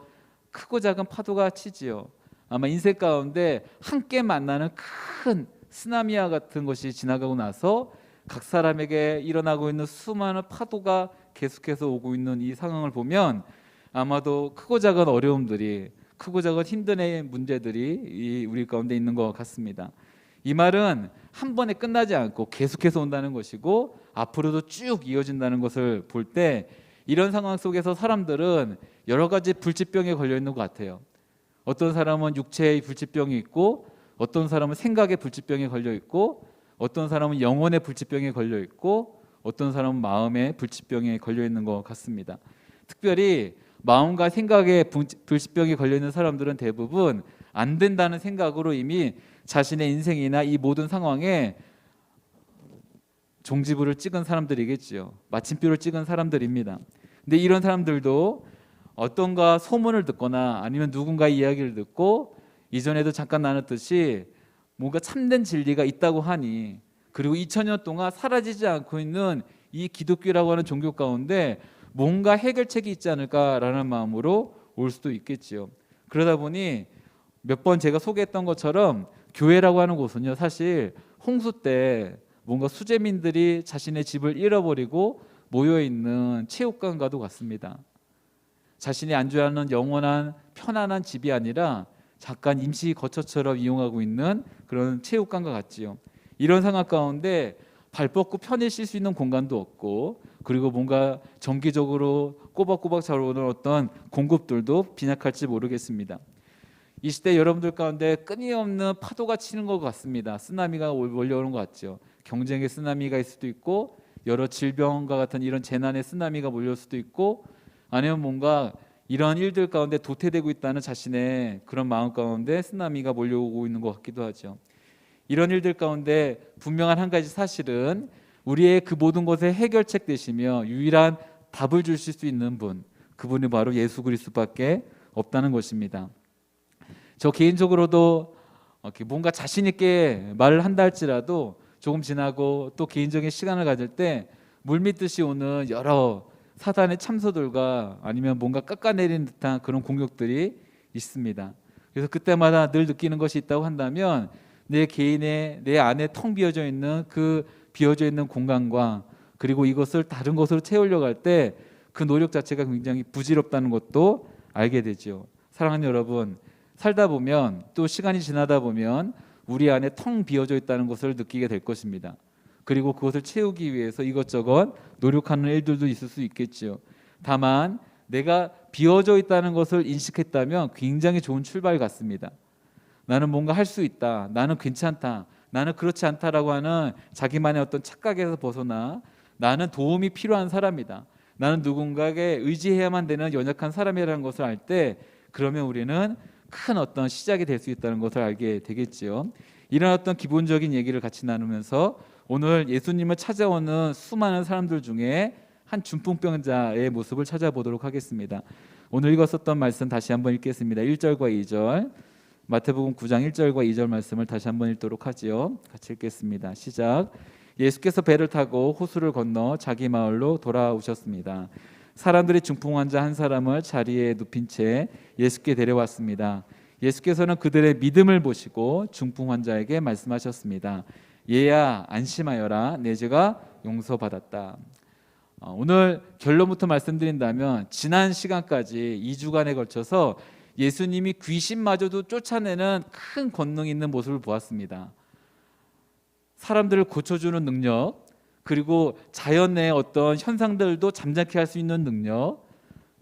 크고 작은 파도가 치지요. 아마 인생 가운데 함께 만나는 큰 쓰나미와 같은 것이 지나가고 나서 각 사람에게 일어나고 있는 수많은 파도가 계속해서 오고 있는 이 상황을 보면 아마도 크고 작은 어려움들이, 크고 작은 힘든 문제들이 우리 가운데 있는 것 같습니다. 이 말은 한 번에 끝나지 않고 계속해서 온다는 것이고 앞으로도 쭉 이어진다는 것을 볼 때, 이런 상황 속에서 사람들은 여러 가지 불치병에 걸려 있는 것 같아요. 어떤 사람은 육체의 불치병이 있고, 어떤 사람은 생각의 불치병에 걸려 있고, 어떤 사람은 영혼의 불치병에 걸려 있고, 어떤 사람은 마음의 불치병에 걸려 있는 것 같습니다. 특별히 마음과 생각의 불치병에 걸려 있는 사람들은 대부분 안 된다는 생각으로 이미 자신의 인생이나 이 모든 상황에 종지부를 찍은 사람들이겠지요. 마침표를 찍은 사람들입니다. 근데 이런 사람들도 어떤가 소문을 듣거나 아니면 누군가의 이야기를 듣고, 이전에도 잠깐 나눴듯이 뭔가 참된 진리가 있다고 하니, 그리고 2000년 동안 사라지지 않고 있는 이 기독교라고 하는 종교 가운데 뭔가 해결책이 있지 않을까라는 마음으로 올 수도 있겠지요. 그러다 보니 몇 번 제가 소개했던 것처럼 교회라고 하는 곳은요, 사실 홍수 때 뭔가 수재민들이 자신의 집을 잃어버리고 모여있는 체육관과도 같습니다. 자신이 안주하는 영원한 편안한 집이 아니라 잠깐 임시 거처처럼 이용하고 있는 그런 체육관과 같지요. 이런 상황 가운데 발 뻗고 편히 쉴 수 있는 공간도 없고, 그리고 뭔가 정기적으로 꼬박꼬박 잘 오는 어떤 공급들도 빈약할지 모르겠습니다. 이 시대 여러분들 가운데 끊임없는 파도가 치는 것 같습니다. 쓰나미가 몰려오는 것 같죠. 경쟁의 쓰나미가 있을 수도 있고, 여러 질병과 같은 이런 재난의 쓰나미가 몰려올 수도 있고, 아니면 뭔가 이런 일들 가운데 도태되고 있다는 자신의 그런 마음 가운데 쓰나미가 몰려오고 있는 것 같기도 하죠. 이런 일들 가운데 분명한 한 가지 사실은, 우리의 그 모든 것의 해결책 되시며 유일한 답을 주실 수 있는 분, 그분이 바로 예수 그리스도밖에 없다는 것입니다. 저 개인적으로도 뭔가 자신 있게 말을 한다 할지라도 조금 지나고 또 개인적인 시간을 가질 때 물밀듯이 오는 여러 사단의 참소들과 아니면 뭔가 깎아내리는 듯한 그런 공격들이 있습니다. 그래서 그때마다 늘 느끼는 것이 있다고 한다면, 내 개인의 내 안에 텅 비어져 있는 그 비어져 있는 공간과, 그리고 이것을 다른 것으로 채우려고 할 때 그 노력 자체가 굉장히 부질없다는 것도 알게 되죠. 사랑하는 여러분, 살다 보면 또 시간이 지나다 보면 우리 안에 텅 비어져 있다는 것을 느끼게 될 것입니다. 그리고 그것을 채우기 위해서 이것저것 노력하는 일들도 있을 수 있겠죠. 다만 내가 비어져 있다는 것을 인식했다면 굉장히 좋은 출발 같습니다. 나는 뭔가 할 수 있다, 나는 괜찮다, 나는 그렇지 않다라고 하는 자기만의 어떤 착각에서 벗어나 나는 도움이 필요한 사람이다, 나는 누군가에게 의지해야만 되는 연약한 사람이라는 것을 알 때, 그러면 우리는 큰 어떤 시작이 될 수 있다는 것을 알게 되겠지요. 이런 어떤 기본적인 얘기를 같이 나누면서 오늘 예수님을 찾아오는 수많은 사람들 중에 한 중풍병자의 모습을 찾아보도록 하겠습니다. 오늘 읽었었던 말씀 다시 한번 읽겠습니다. 1절과 2절, 마태복음 9장 1절과 2절 말씀을 다시 한번 읽도록 하지요. 같이 읽겠습니다. 시작. 예수께서 배를 타고 호수를 건너 자기 마을로 돌아오셨습니다. 사람들이 중풍 환자 한 사람을 자리에 눕힌 채 예수께 데려왔습니다. 예수께서는 그들의 믿음을 보시고 중풍 환자에게 말씀하셨습니다. 얘야, 안심하여라, 내 죄가 용서받았다. 오늘 결론부터 말씀드린다면, 지난 시간까지 2주간에 걸쳐서 예수님이 귀신마저도 쫓아내는 큰 권능이 있는 모습을 보았습니다. 사람들을 고쳐주는 능력, 그리고 자연의 어떤 현상들도 잠잠케 할 수 있는 능력,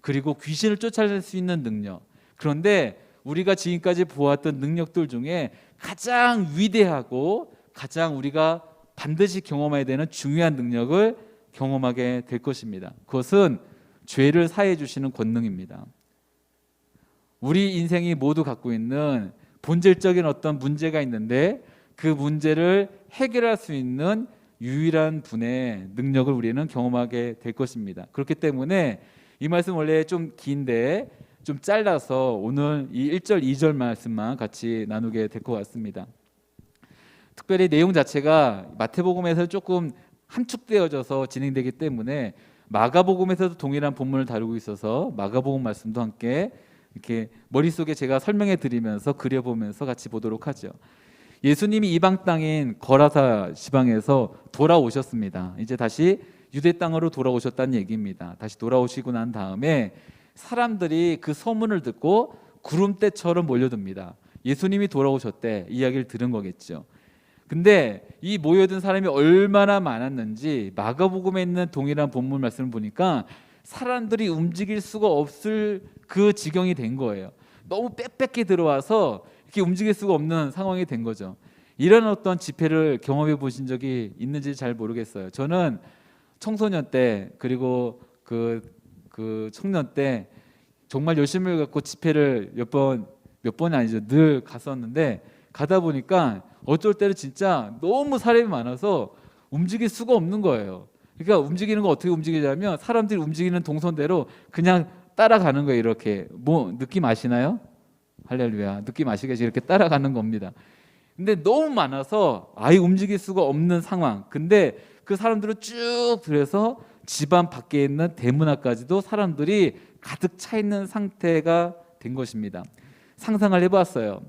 그리고 귀신을 쫓아낼 수 있는 능력. 그런데 우리가 지금까지 보았던 능력들 중에 가장 위대하고 가장 우리가 반드시 경험해야 되는 중요한 능력을 경험하게 될 것입니다. 그것은 죄를 사해 주시는 권능입니다. 우리 인생이 모두 갖고 있는 본질적인 어떤 문제가 있는데, 그 문제를 해결할 수 있는 유일한 분의 능력을 우리는 경험하게 될 것입니다. 그렇기 때문에 이 말씀 원래 좀 긴데 좀 잘라서 오늘 이 1절 2절 말씀만 같이 나누게 될 것 같습니다. 특별히 내용 자체가 마태복음에서 조금 함축되어져서 진행되기 때문에 마가복음에서도 동일한 본문을 다루고 있어서 마가복음 말씀도 함께 이렇게 머릿속에 제가 설명해 드리면서 그려보면서 같이 보도록 하죠. 예수님이 이방 땅인 거라사 지방에서 돌아오셨습니다. 이제 다시 유대 땅으로 돌아오셨다는 얘기입니다. 다시 돌아오시고 난 다음에 사람들이 그 소문을 듣고 구름대처럼 몰려듭니다. 예수님이 돌아오셨대, 이야기를 들은 거겠죠. 근데 이 모여든 사람이 얼마나 많았는지 마가복음에 있는 동일한 본문 말씀을 보니까 사람들이 움직일 수가 없을 그 지경이 된 거예요. 너무 빽빽히 들어와서 이렇게 움직일 수가 없는 상황이 된 거죠. 이런 어떤 집회를 경험해 보신 적이 있는지 잘 모르겠어요. 저는 청소년 때 그리고 그 청년 때 정말 열심을 갖고 집회를 몇 번이 아니죠. 늘 갔었는데 가다 보니까 어쩔 때는 진짜 너무 사람이 많아서 움직일 수가 없는 거예요. 그러니까 움직이는 거 어떻게 움직이냐면 사람들이 움직이는 동선대로 그냥 따라가는 거예요. 이렇게 뭐 느낌 아시나요? 할렐루야. 느낌 아시겠지? 이렇게 따라가는 겁니다. 근데 너무 많아서 아예 움직일 수가 없는 상황. 근데 그 사람들을 쭉 들여서 집안 밖에 있는 대문 앞까지도 사람들이 가득 차 있는 상태가 된 것입니다. 상상을 해봤어요.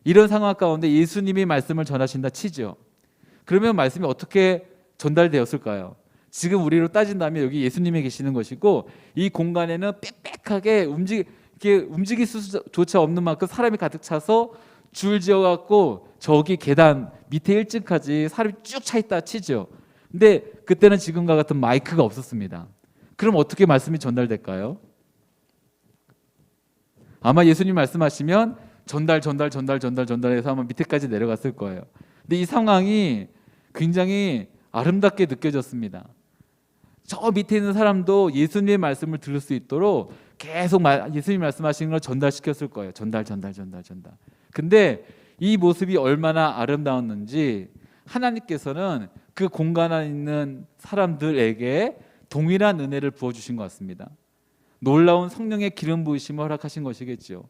이런 상황 가운데 예수님이 말씀을 전하신다 치죠. 그러면 말씀이 어떻게 전달되었을까요? 지금 우리로 따진다면 여기 예수님이 계시는 것이고 이 공간에는 빽빽하게 움직일 수조차 없는 만큼 사람이 가득 차서 줄 지어갖고 저기 계단 밑에 1층까지 사람이 쭉 차 있다 치죠. 근데 그때는 지금과 같은 마이크가 없었습니다. 그럼 어떻게 말씀이 전달될까요? 아마 예수님 말씀하시면 전달해서 아마 밑에까지 내려갔을 거예요. 근데 이 상황이 굉장히 아름답게 느껴졌습니다. 저 밑에 있는 사람도 예수님의 말씀을 들을 수 있도록 계속 예수님 말씀하시는 걸 전달시켰을 거예요. 전달. 근데 이 모습이 얼마나 아름다웠는지 하나님께서는 그 공간 안에 있는 사람들에게 동일한 은혜를 부어주신 것 같습니다. 놀라운 성령의 기름 부으심을 허락하신 것이겠죠.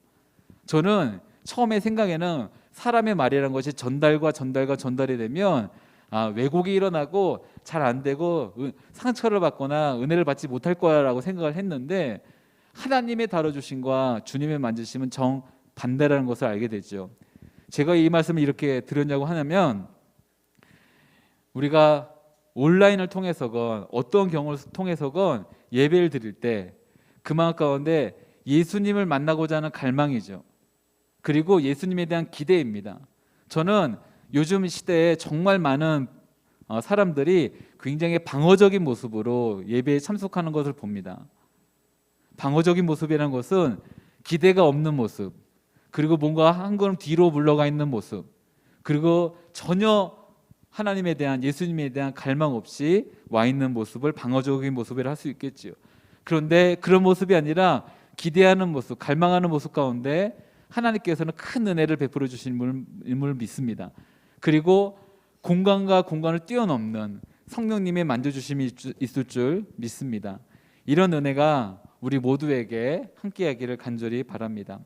저는 처음에 생각에는 사람의 말이라는 것이 전달이 되면 왜곡이 일어나고 잘 안 되고 상처를 받거나 은혜를 받지 못할 거야라고 생각을 했는데 하나님의 다뤄주심과 주님의 만지심은 정반대라는 것을 알게 되죠. 제가 이 말씀을 이렇게 드렸냐고 하냐면 우리가 온라인을 통해서건 어떤 경우를 통해서건 예배를 드릴 때 그 마음 가운데 예수님을 만나고자 하는 갈망이죠. 그리고 예수님에 대한 기대입니다. 저는 요즘 시대에 정말 많은 사람들이 굉장히 방어적인 모습으로 예배에 참석하는 것을 봅니다. 방어적인 모습이라는 것은 기대가 없는 모습, 그리고 뭔가 한 걸음 뒤로 물러가 있는 모습, 그리고 전혀 하나님에 대한 예수님에 대한 갈망 없이 와 있는 모습을 방어적인 모습이라 할 수 있겠지요. 그런데 그런 모습이 아니라 기대하는 모습, 갈망하는 모습 가운데 하나님께서는 큰 은혜를 베풀어 주신 인물을 믿습니다. 그리고 공간과 공간을 뛰어넘는 성령님의 만져주심이 있을 줄 믿습니다. 이런 은혜가 우리 모두에게 함께하기를 간절히 바랍니다.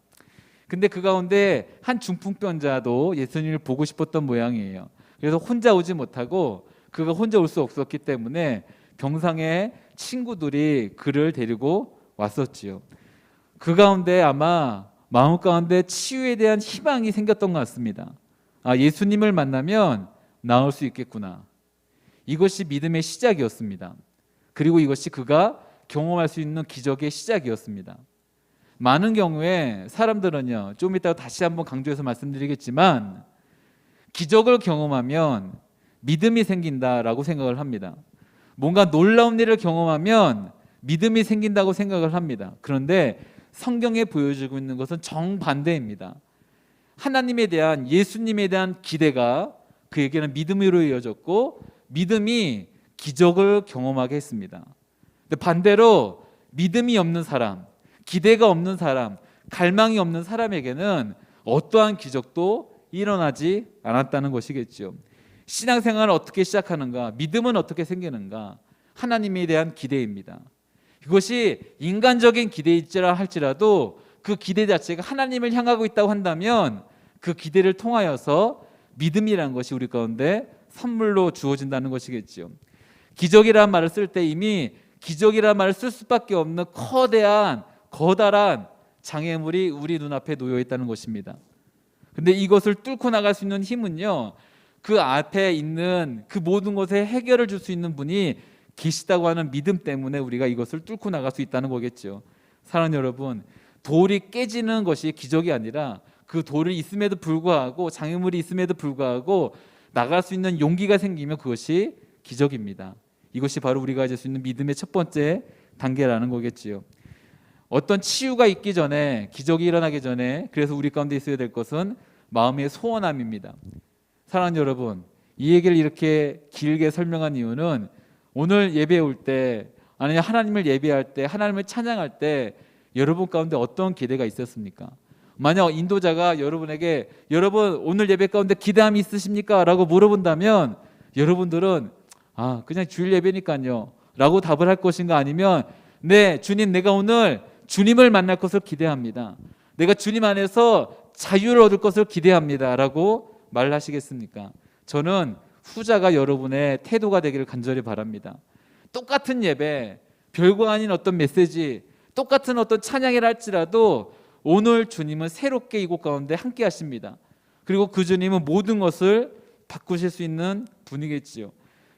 근데 그 가운데 한 중풍병자도 예수님을 보고 싶었던 모양이에요. 그래서 혼자 오지 못하고 그가 혼자 올 수 없었기 때문에 병상에 친구들이 그를 데리고 왔었지요. 그 가운데 아마 마음 가운데 치유에 대한 희망이 생겼던 것 같습니다. 예수님을 만나면 나을 수 있겠구나. 이것이 믿음의 시작이었습니다. 그리고 이것이 그가 경험할 수 있는 기적의 시작이었습니다. 많은 경우에 사람들은요, 좀 이따가 다시 한번 강조해서 말씀드리겠지만 기적을 경험하면 믿음이 생긴다라고 생각을 합니다. 뭔가 놀라운 일을 경험하면 믿음이 생긴다고 생각을 합니다. 그런데 성경에 보여주고 있는 것은 정반대입니다. 하나님에 대한, 예수님에 대한 기대가 그에게는 믿음으로 이어졌고 믿음이 기적을 경험하게 했습니다. 근데 반대로 믿음이 없는 사람, 기대가 없는 사람, 갈망이 없는 사람에게는 어떠한 기적도 일어나지 않았다는 것이겠죠. 신앙생활을 어떻게 시작하는가, 믿음은 어떻게 생기는가, 하나님에 대한 기대입니다. 이것이 인간적인 기대일지라 할지라도 그 기대 자체가 하나님을 향하고 있다고 한다면 그 기대를 통하여서 믿음이라는 것이 우리 가운데 선물로 주어진다는 것이겠죠. 기적이라는 말을 쓸 때 이미 기적이라는 말을 쓸 수밖에 없는 거다란 장애물이 우리 눈앞에 놓여 있다는 것입니다. 근데 이것을 뚫고 나갈 수 있는 힘은요, 그 앞에 있는 그 모든 것에 해결을 줄 수 있는 분이 계시다고 하는 믿음 때문에 우리가 이것을 뚫고 나갈 수 있다는 거겠죠. 사랑하는 여러분, 돌이 깨지는 것이 기적이 아니라 그 돌이 있음에도 불구하고, 장애물이 있음에도 불구하고 나갈 수 있는 용기가 생기면 그것이 기적입니다. 이것이 바로 우리가 가질 수 있는 믿음의 첫 번째 단계라는 거겠지요. 어떤 치유가 있기 전에, 기적이 일어나기 전에, 그래서 우리 가운데 있어야 될 것은 마음의 소원함입니다. 사랑하는 여러분, 이 얘기를 이렇게 길게 설명한 이유는 오늘 예배 올 때, 아니 하나님을 예배할 때, 하나님을 찬양할 때 여러분 가운데 어떤 기대가 있었습니까? 만약 인도자가 여러분에게 여러분 오늘 예배 가운데 기대함이 있으십니까? 라고 물어본다면 여러분들은 그냥 주일 예배니까요 라고 답을 할 것인가, 아니면 네 주님, 내가 오늘 주님을 만날 것을 기대합니다, 내가 주님 안에서 자유를 얻을 것을 기대합니다 라고 말하시겠습니까? 저는 후자가 여러분의 태도가 되기를 간절히 바랍니다. 똑같은 예배, 별거 아닌 어떤 메시지, 똑같은 어떤 찬양이라 할지라도 오늘 주님은 새롭게 이곳 가운데 함께 하십니다. 그리고 그 주님은 모든 것을 바꾸실 수 있는 분이겠지요.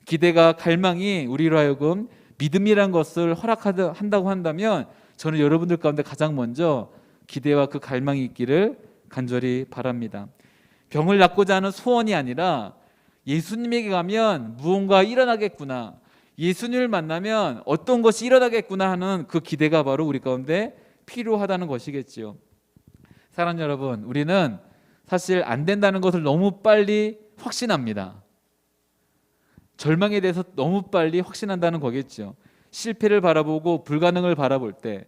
기대가, 갈망이 우리로 하여금 믿음이란 것을 허락한다고 한다면 저는 여러분들 가운데 가장 먼저 기대와 그 갈망이 있기를 간절히 바랍니다. 병을 낫고자 하는 소원이 아니라 예수님에게 가면 무언가 일어나겠구나, 예수님을 만나면 어떤 것이 일어나겠구나 하는 그 기대가 바로 우리 가운데 필요하다는 것이겠지요. 사랑하는 여러분, 우리는 사실 안 된다는 것을 너무 빨리 확신합니다. 절망에 대해서 너무 빨리 확신한다는 거겠죠. 실패를 바라보고 불가능을 바라볼 때.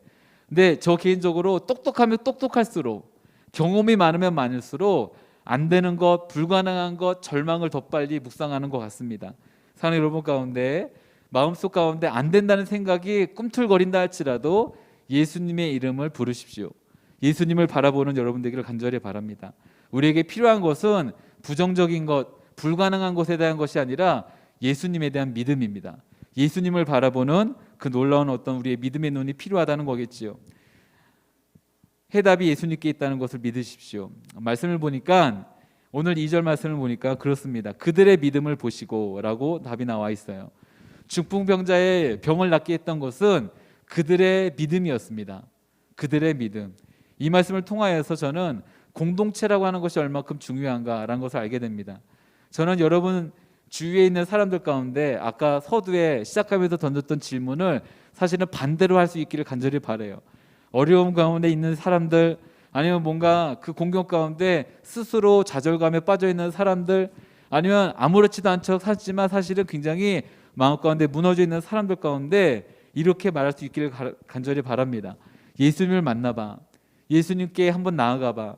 근데 저 개인적으로 똑똑하면 똑똑할수록, 경험이 많으면 많을수록 안 되는 것, 불가능한 것, 절망을 더 빨리 묵상하는 것 같습니다. 사랑하는 여러분 가운데 마음속 가운데 안 된다는 생각이 꿈틀거린다 할지라도 예수님의 이름을 부르십시오. 예수님을 바라보는 여러분 되기를 간절히 바랍니다. 우리에게 필요한 것은 부정적인 것, 불가능한 것에 대한 것이 아니라 예수님에 대한 믿음입니다. 예수님을 바라보는 그 놀라운 어떤 우리의 믿음의 눈이 필요하다는 거겠지요. 해답이 예수님께 있다는 것을 믿으십시오. 말씀을 보니까, 오늘 2절 말씀을 보니까 그렇습니다. 그들의 믿음을 보시고 라고 답이 나와 있어요. 중풍병자의 병을 낫게 했던 것은 그들의 믿음이었습니다. 그들의 믿음. 이 말씀을 통하여서 저는 공동체라고 하는 것이 얼마큼 중요한가라는 것을 알게 됩니다. 저는 여러분 주위에 있는 사람들 가운데 아까 서두에 시작하면서 던졌던 질문을 사실은 반대로 할 수 있기를 간절히 바라요. 어려움 가운데 있는 사람들, 아니면 뭔가 그 공격 가운데 스스로 좌절감에 빠져 있는 사람들, 아니면 아무렇지도 않죠 하지만 사실은 굉장히 마음 가운데 무너져 있는 사람들 가운데 이렇게 말할 수 있기를 간절히 바랍니다. 예수님을 만나봐. 예수님께 한번 나아가봐.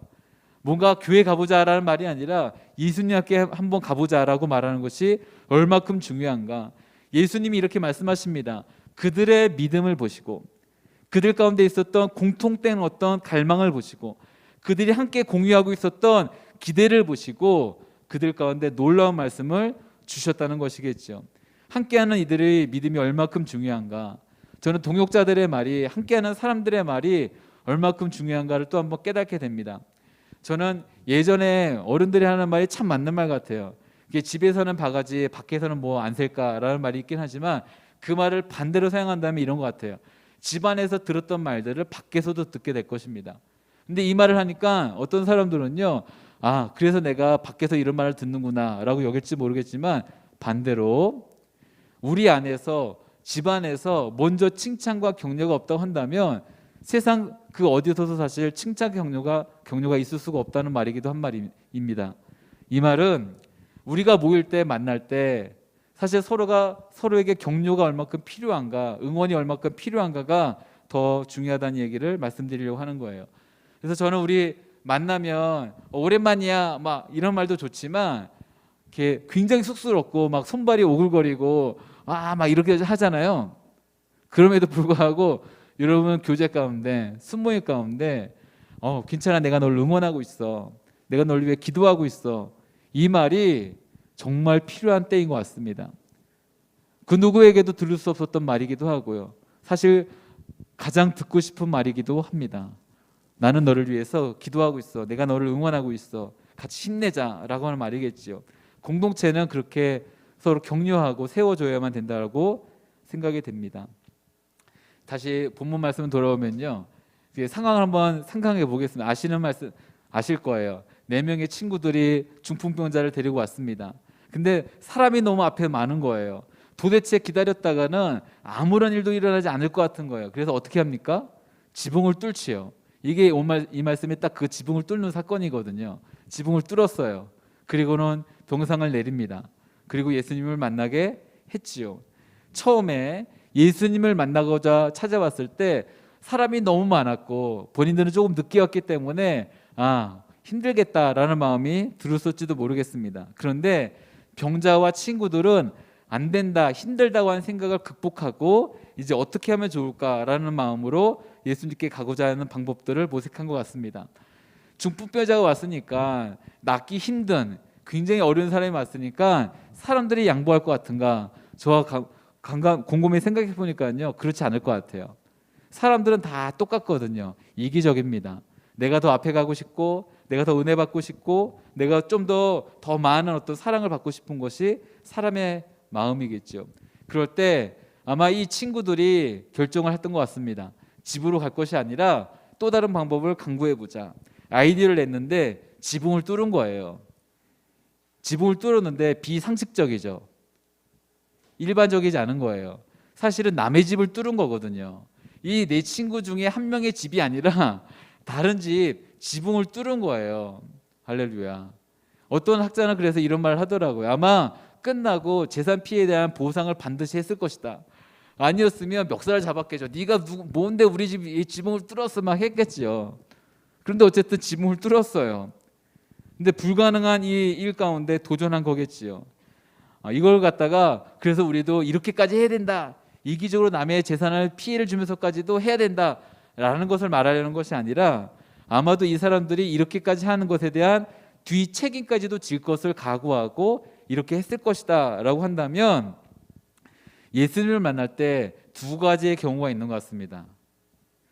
뭔가 교회 가보자라는 말이 아니라 예수님께 한번 가보자라고 말하는 것이 얼마큼 중요한가. 예수님이 이렇게 말씀하십니다. 그들의 믿음을 보시고, 그들 가운데 있었던 공통된 어떤 갈망을 보시고, 그들이 함께 공유하고 있었던 기대를 보시고 그들 가운데 놀라운 말씀을 주셨다는 것이겠죠. 함께하는 이들의 믿음이 얼마큼 중요한가. 저는 동역자들의 말이, 함께하는 사람들의 말이 얼마큼 중요한가를 또 한번 깨닫게 됩니다. 저는 예전에 어른들이 하는 말이 참 맞는 말 같아요. 이게 집에서는 바가지, 밖에서는 뭐 안 셀까라는 말이 있긴 하지만 그 말을 반대로 사용한다면 이런 것 같아요. 집안에서 들었던 말들을 밖에서도 듣게 될 것입니다. 근데 이 말을 하니까 어떤 사람들은요, 그래서 내가 밖에서 이런 말을 듣는구나 라고 여길지 모르겠지만, 반대로 우리 안에서, 집안에서 먼저 칭찬과 격려가 없다고 한다면 세상 그 어디서도 사실 칭찬 격려가 있을 수가 없다는 말이기도 한 말입니다. 이 말은 우리가 모일 때, 만날 때 사실 서로가 서로에게 격려가 얼마큼 필요한가, 응원이 얼마큼 필요한가가 더 중요하다는 얘기를 말씀드리려고 하는 거예요. 그래서 저는 우리 만나면 오랜만이야 막 이런 말도 좋지만 이렇게 굉장히 쑥스럽고 막 손발이 오글거리고 막 이렇게 하잖아요. 그럼에도 불구하고 여러분 교제 가운데, 순모임 가운데 괜찮아, 내가 널 응원하고 있어, 내가 널 위해 기도하고 있어, 이 말이 정말 필요한 때인 것 같습니다. 그 누구에게도 들을 수 없었던 말이기도 하고요. 사실 가장 듣고 싶은 말이기도 합니다. 나는 너를 위해서 기도하고 있어, 내가 너를 응원하고 있어, 같이 힘내자라고 하는 말이겠지요. 공동체는 그렇게 서로 격려하고 세워줘야만 된다고 생각이 됩니다. 다시 본문 말씀 돌아오면요, 상황을 한번 상상해 보겠습니다. 아시는 말씀 아실 거예요. 4명의 친구들이 중풍병자를 데리고 왔습니다. 근데 사람이 너무 앞에 많은 거예요. 도대체 기다렸다가는 아무런 일도 일어나지 않을 것 같은 거예요. 그래서 어떻게 합니까? 지붕을 뚫지요. 이게 이 말씀이 딱 그 지붕을 뚫는 사건이거든요. 지붕을 뚫었어요. 그리고는 병상을 내립니다. 그리고 예수님을 만나게 했지요. 처음에 예수님을 만나고자 찾아왔을 때 사람이 너무 많았고 본인들은 조금 늦게 왔기 때문에 힘들겠다라는 마음이 들었을지도 모르겠습니다. 그런데 병자와 친구들은 안 된다, 힘들다고 하는 생각을 극복하고 이제 어떻게 하면 좋을까라는 마음으로 예수님께 가고자 하는 방법들을 모색한 것 같습니다. 중풍병자가 왔으니까 낫기 힘든 굉장히 어려운 사람이 왔으니까 사람들이 양보할 것 같은가? 저와 곰곰이 생각해 보니까요, 그렇지 않을 것 같아요. 사람들은 다 똑같거든요. 이기적입니다. 내가 더 앞에 가고 싶고, 내가 더 은혜 받고 싶고, 내가 좀 더 많은 어떤 사랑을 받고 싶은 것이 사람의 마음이겠죠. 그럴 때 아마 이 친구들이 결정을 했던 것 같습니다. 집으로 갈 것이 아니라 또 다른 방법을 강구해 보자. 아이디어를 냈는데 지붕을 뚫은 거예요. 지붕을 뚫었는데 비상식적이죠. 일반적이지 않은 거예요. 사실은 남의 집을 뚫은 거거든요. 이 내 친구 중에 한 명의 집이 아니라 다른 집 지붕을 뚫은 거예요. 할렐루야. 어떤 학자는 그래서 이런 말을 하더라고요. 아마 끝나고 재산 피해에 대한 보상을 반드시 했을 것이다. 아니었으면 멱살을 잡았겠죠. 네가 뭔데 우리 집 지붕을 뚫었어 막 했겠지요. 그런데 어쨌든 지붕을 뚫었어요. 근데 불가능한 이 일 가운데 도전한 거겠지요. 이걸 갖다가 그래서 우리도 이렇게까지 해야 된다. 이기적으로 남의 재산을 피해를 주면서까지도 해야 된다라는 것을 말하려는 것이 아니라 아마도 이 사람들이 이렇게까지 하는 것에 대한 뒤 책임까지도 질 것을 각오하고 이렇게 했을 것이다 라고 한다면 예수님을 만날 때 두 가지의 경우가 있는 것 같습니다.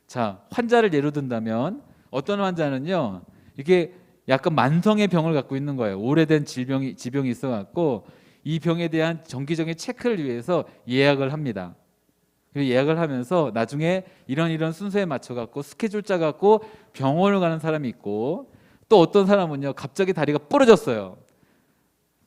자, 환자를 예로 든다면 어떤 환자는요, 이게 약간 만성의 병을 갖고 있는 거예요. 오래된 지병이 있어 갖고 이 병에 대한 정기적인 체크를 위해서 예약을 합니다. 그리고 예약을 하면서 나중에 이런 순서에 맞춰 갖고 스케줄 짜 갖고 병원을 가는 사람이 있고, 또 어떤 사람은요, 갑자기 다리가 부러졌어요.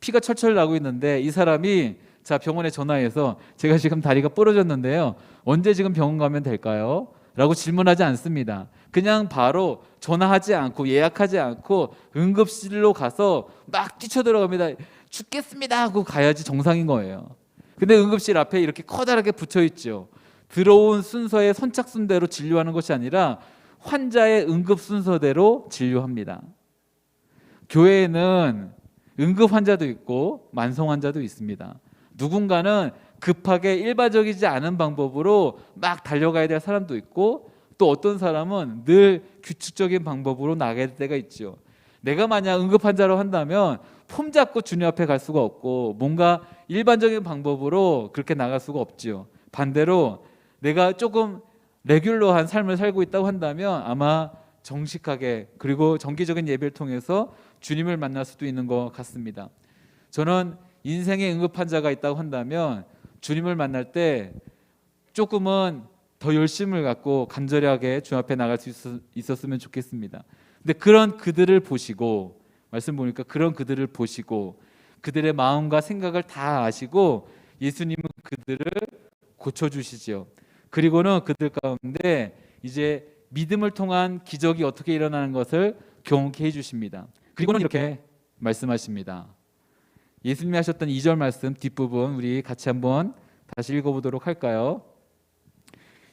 피가 철철 나고 있는데 이 사람이 자, 병원에 전화해서 제가 지금 다리가 부러졌는데요, 언제 지금 병원 가면 될까요? 라고 질문하지 않습니다. 그냥 바로 전화하지 않고 예약하지 않고 응급실로 가서 막 뛰쳐들어갑니다. 죽겠습니다 하고 가야지 정상인 거예요. 근데 응급실 앞에 이렇게 커다랗게 붙여 있죠. 들어온 순서의 선착순대로 진료하는 것이 아니라 환자의 응급 순서대로 진료합니다. 교회에는 응급 환자도 있고 만성 환자도 있습니다. 누군가는 급하게 일반적이지 않은 방법으로 막 달려가야 될 사람도 있고, 또 어떤 사람은 늘 규칙적인 방법으로 나가야 될 때가 있죠. 내가 만약 응급 환자로 한다면 폼 잡고 주님 앞에 갈 수가 없고 뭔가 일반적인 방법으로 그렇게 나갈 수가 없죠. 반대로 내가 조금 레귤러한 삶을 살고 있다고 한다면 아마 정식하게 그리고 정기적인 예배를 통해서 주님을 만날 수도 있는 것 같습니다. 저는 인생의 응급 환자가 있다고 한다면 주님을 만날 때 조금은 더 열심을 갖고 간절하게 주 앞에 나갈 수 있었으면 좋겠습니다. 근데 그런 그들을 보시고, 말씀 보니까 그런 그들을 보시고 그들의 마음과 생각을 다 아시고 예수님은 그들을 고쳐주시지요. 그리고는 그들 가운데 이제 믿음을 통한 기적이 어떻게 일어나는 것을 경험케 해주십니다. 그리고는 이렇게 말씀하십니다. 예수님이 하셨던 2절 말씀 뒷부분 우리 같이 한번 다시 읽어보도록 할까요?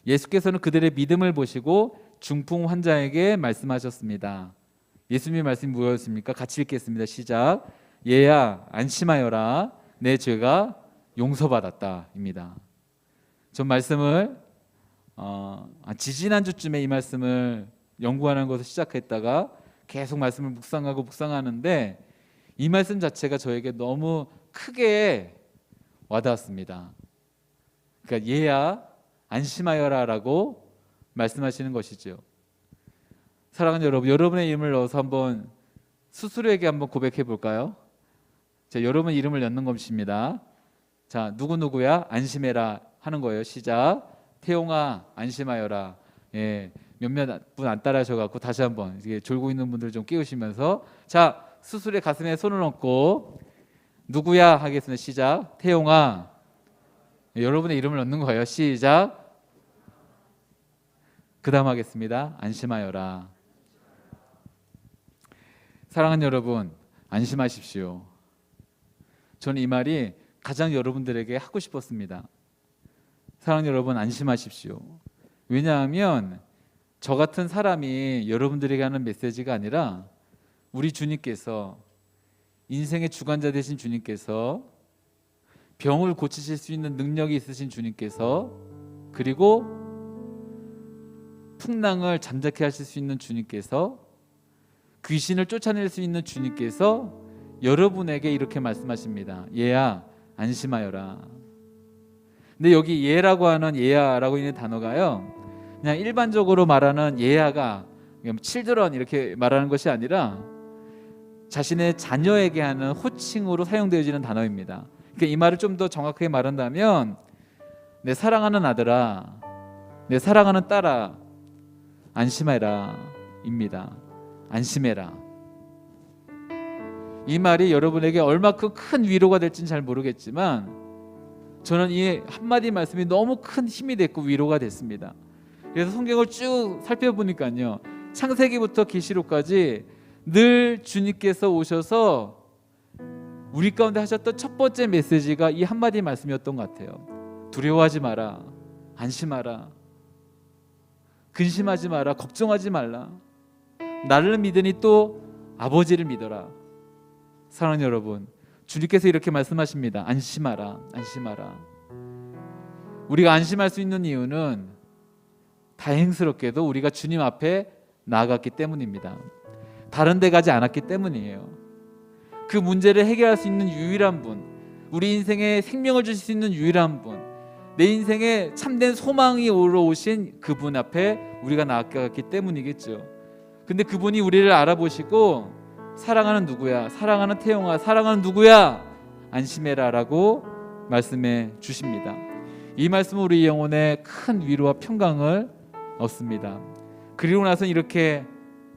예수께서는 그들의 믿음을 보시고 중풍 환자에게 말씀하셨습니다. 예수님의 말씀이 무엇입니까? 같이 읽겠습니다. 시작. 얘야 안심하여라, 내 죄가 용서받았다입니다. 전 말씀을 지지난주쯤에 이 말씀을 연구하는 것을 시작했다가 계속 말씀을 묵상하는데 이 말씀 자체가 저에게 너무 크게 와닿았습니다. 그러니까 얘야 안심하여라라고 말씀하시는 것이죠. 사랑하는 여러분, 여러분의 이름을 넣어서 한번 스스로에게 한번 고백해 볼까요? 자, 여러분 이름을 넣는 것입니다. 자, 누구누구야 안심해라 하는 거예요. 시작. 태용아 안심하여라. 예, 몇몇 분 안 따라하셔갖고 다시 한번 이게 졸고 있는 분들 좀 깨우시면서 자, 스스로의 가슴에 손을 얹고 누구야 하겠습니다. 시작. 태용아. 예, 여러분의 이름을 넣는 거예요. 시작. 그 다음 하겠습니다. 안심하여라. 사랑하는 여러분, 안심하십시오. 저는 이 말이 가장 여러분들에게 하고 싶었습니다. 사랑하는 여러분, 안심하십시오. 왜냐하면 저 같은 사람이 여러분들에게 하는 메시지가 아니라 우리 주님께서, 인생의 주관자 되신 주님께서, 병을 고치실 수 있는 능력이 있으신 주님께서, 그리고 풍랑을 잠자케 하실 수 있는 주님께서, 귀신을 쫓아낼 수 있는 주님께서 여러분에게 이렇게 말씀하십니다. 얘야, 안심하여라. 근데 여기 얘라고 하는, 얘야라고 있는 단어가요, 그냥 일반적으로 말하는 얘야가 children 이렇게 말하는 것이 아니라 자신의 자녀에게 하는 호칭으로 사용되어지는 단어입니다. 그러니까 이 말을 좀 더 정확하게 말한다면, 내 사랑하는 아들아, 내 사랑하는 딸아, 안심해라 입니다. 안심해라. 이 말이 여러분에게 얼마큼 큰 위로가 될지는 잘 모르겠지만 저는 이 한마디 말씀이 너무 큰 힘이 됐고 위로가 됐습니다. 그래서 성경을 쭉 살펴보니까요, 창세기부터 계시록까지 늘 주님께서 오셔서 우리 가운데 하셨던 첫 번째 메시지가 이 한마디 말씀이었던 것 같아요. 두려워하지 마라, 안심하라, 근심하지 마라, 걱정하지 말라. 나를 믿으니 또 아버지를 믿어라. 사랑하는 여러분, 주님께서 이렇게 말씀하십니다. 안심하라, 안심하라. 우리가 안심할 수 있는 이유는 다행스럽게도 우리가 주님 앞에 나아갔기 때문입니다. 다른 데 가지 않았기 때문이에요. 그 문제를 해결할 수 있는 유일한 분, 우리 인생에 생명을 주실 수 있는 유일한 분, 내 인생에 참된 소망이 오신 그분 앞에 우리가 나아갔기 때문이겠죠. 근데 그분이 우리를 알아보시고 사랑하는 누구야, 사랑하는 태용아, 사랑하는 누구야, 안심해라 라고 말씀해 주십니다. 이 말씀은 우리 영혼에 큰 위로와 평강을 얻습니다. 그리고 나서 이렇게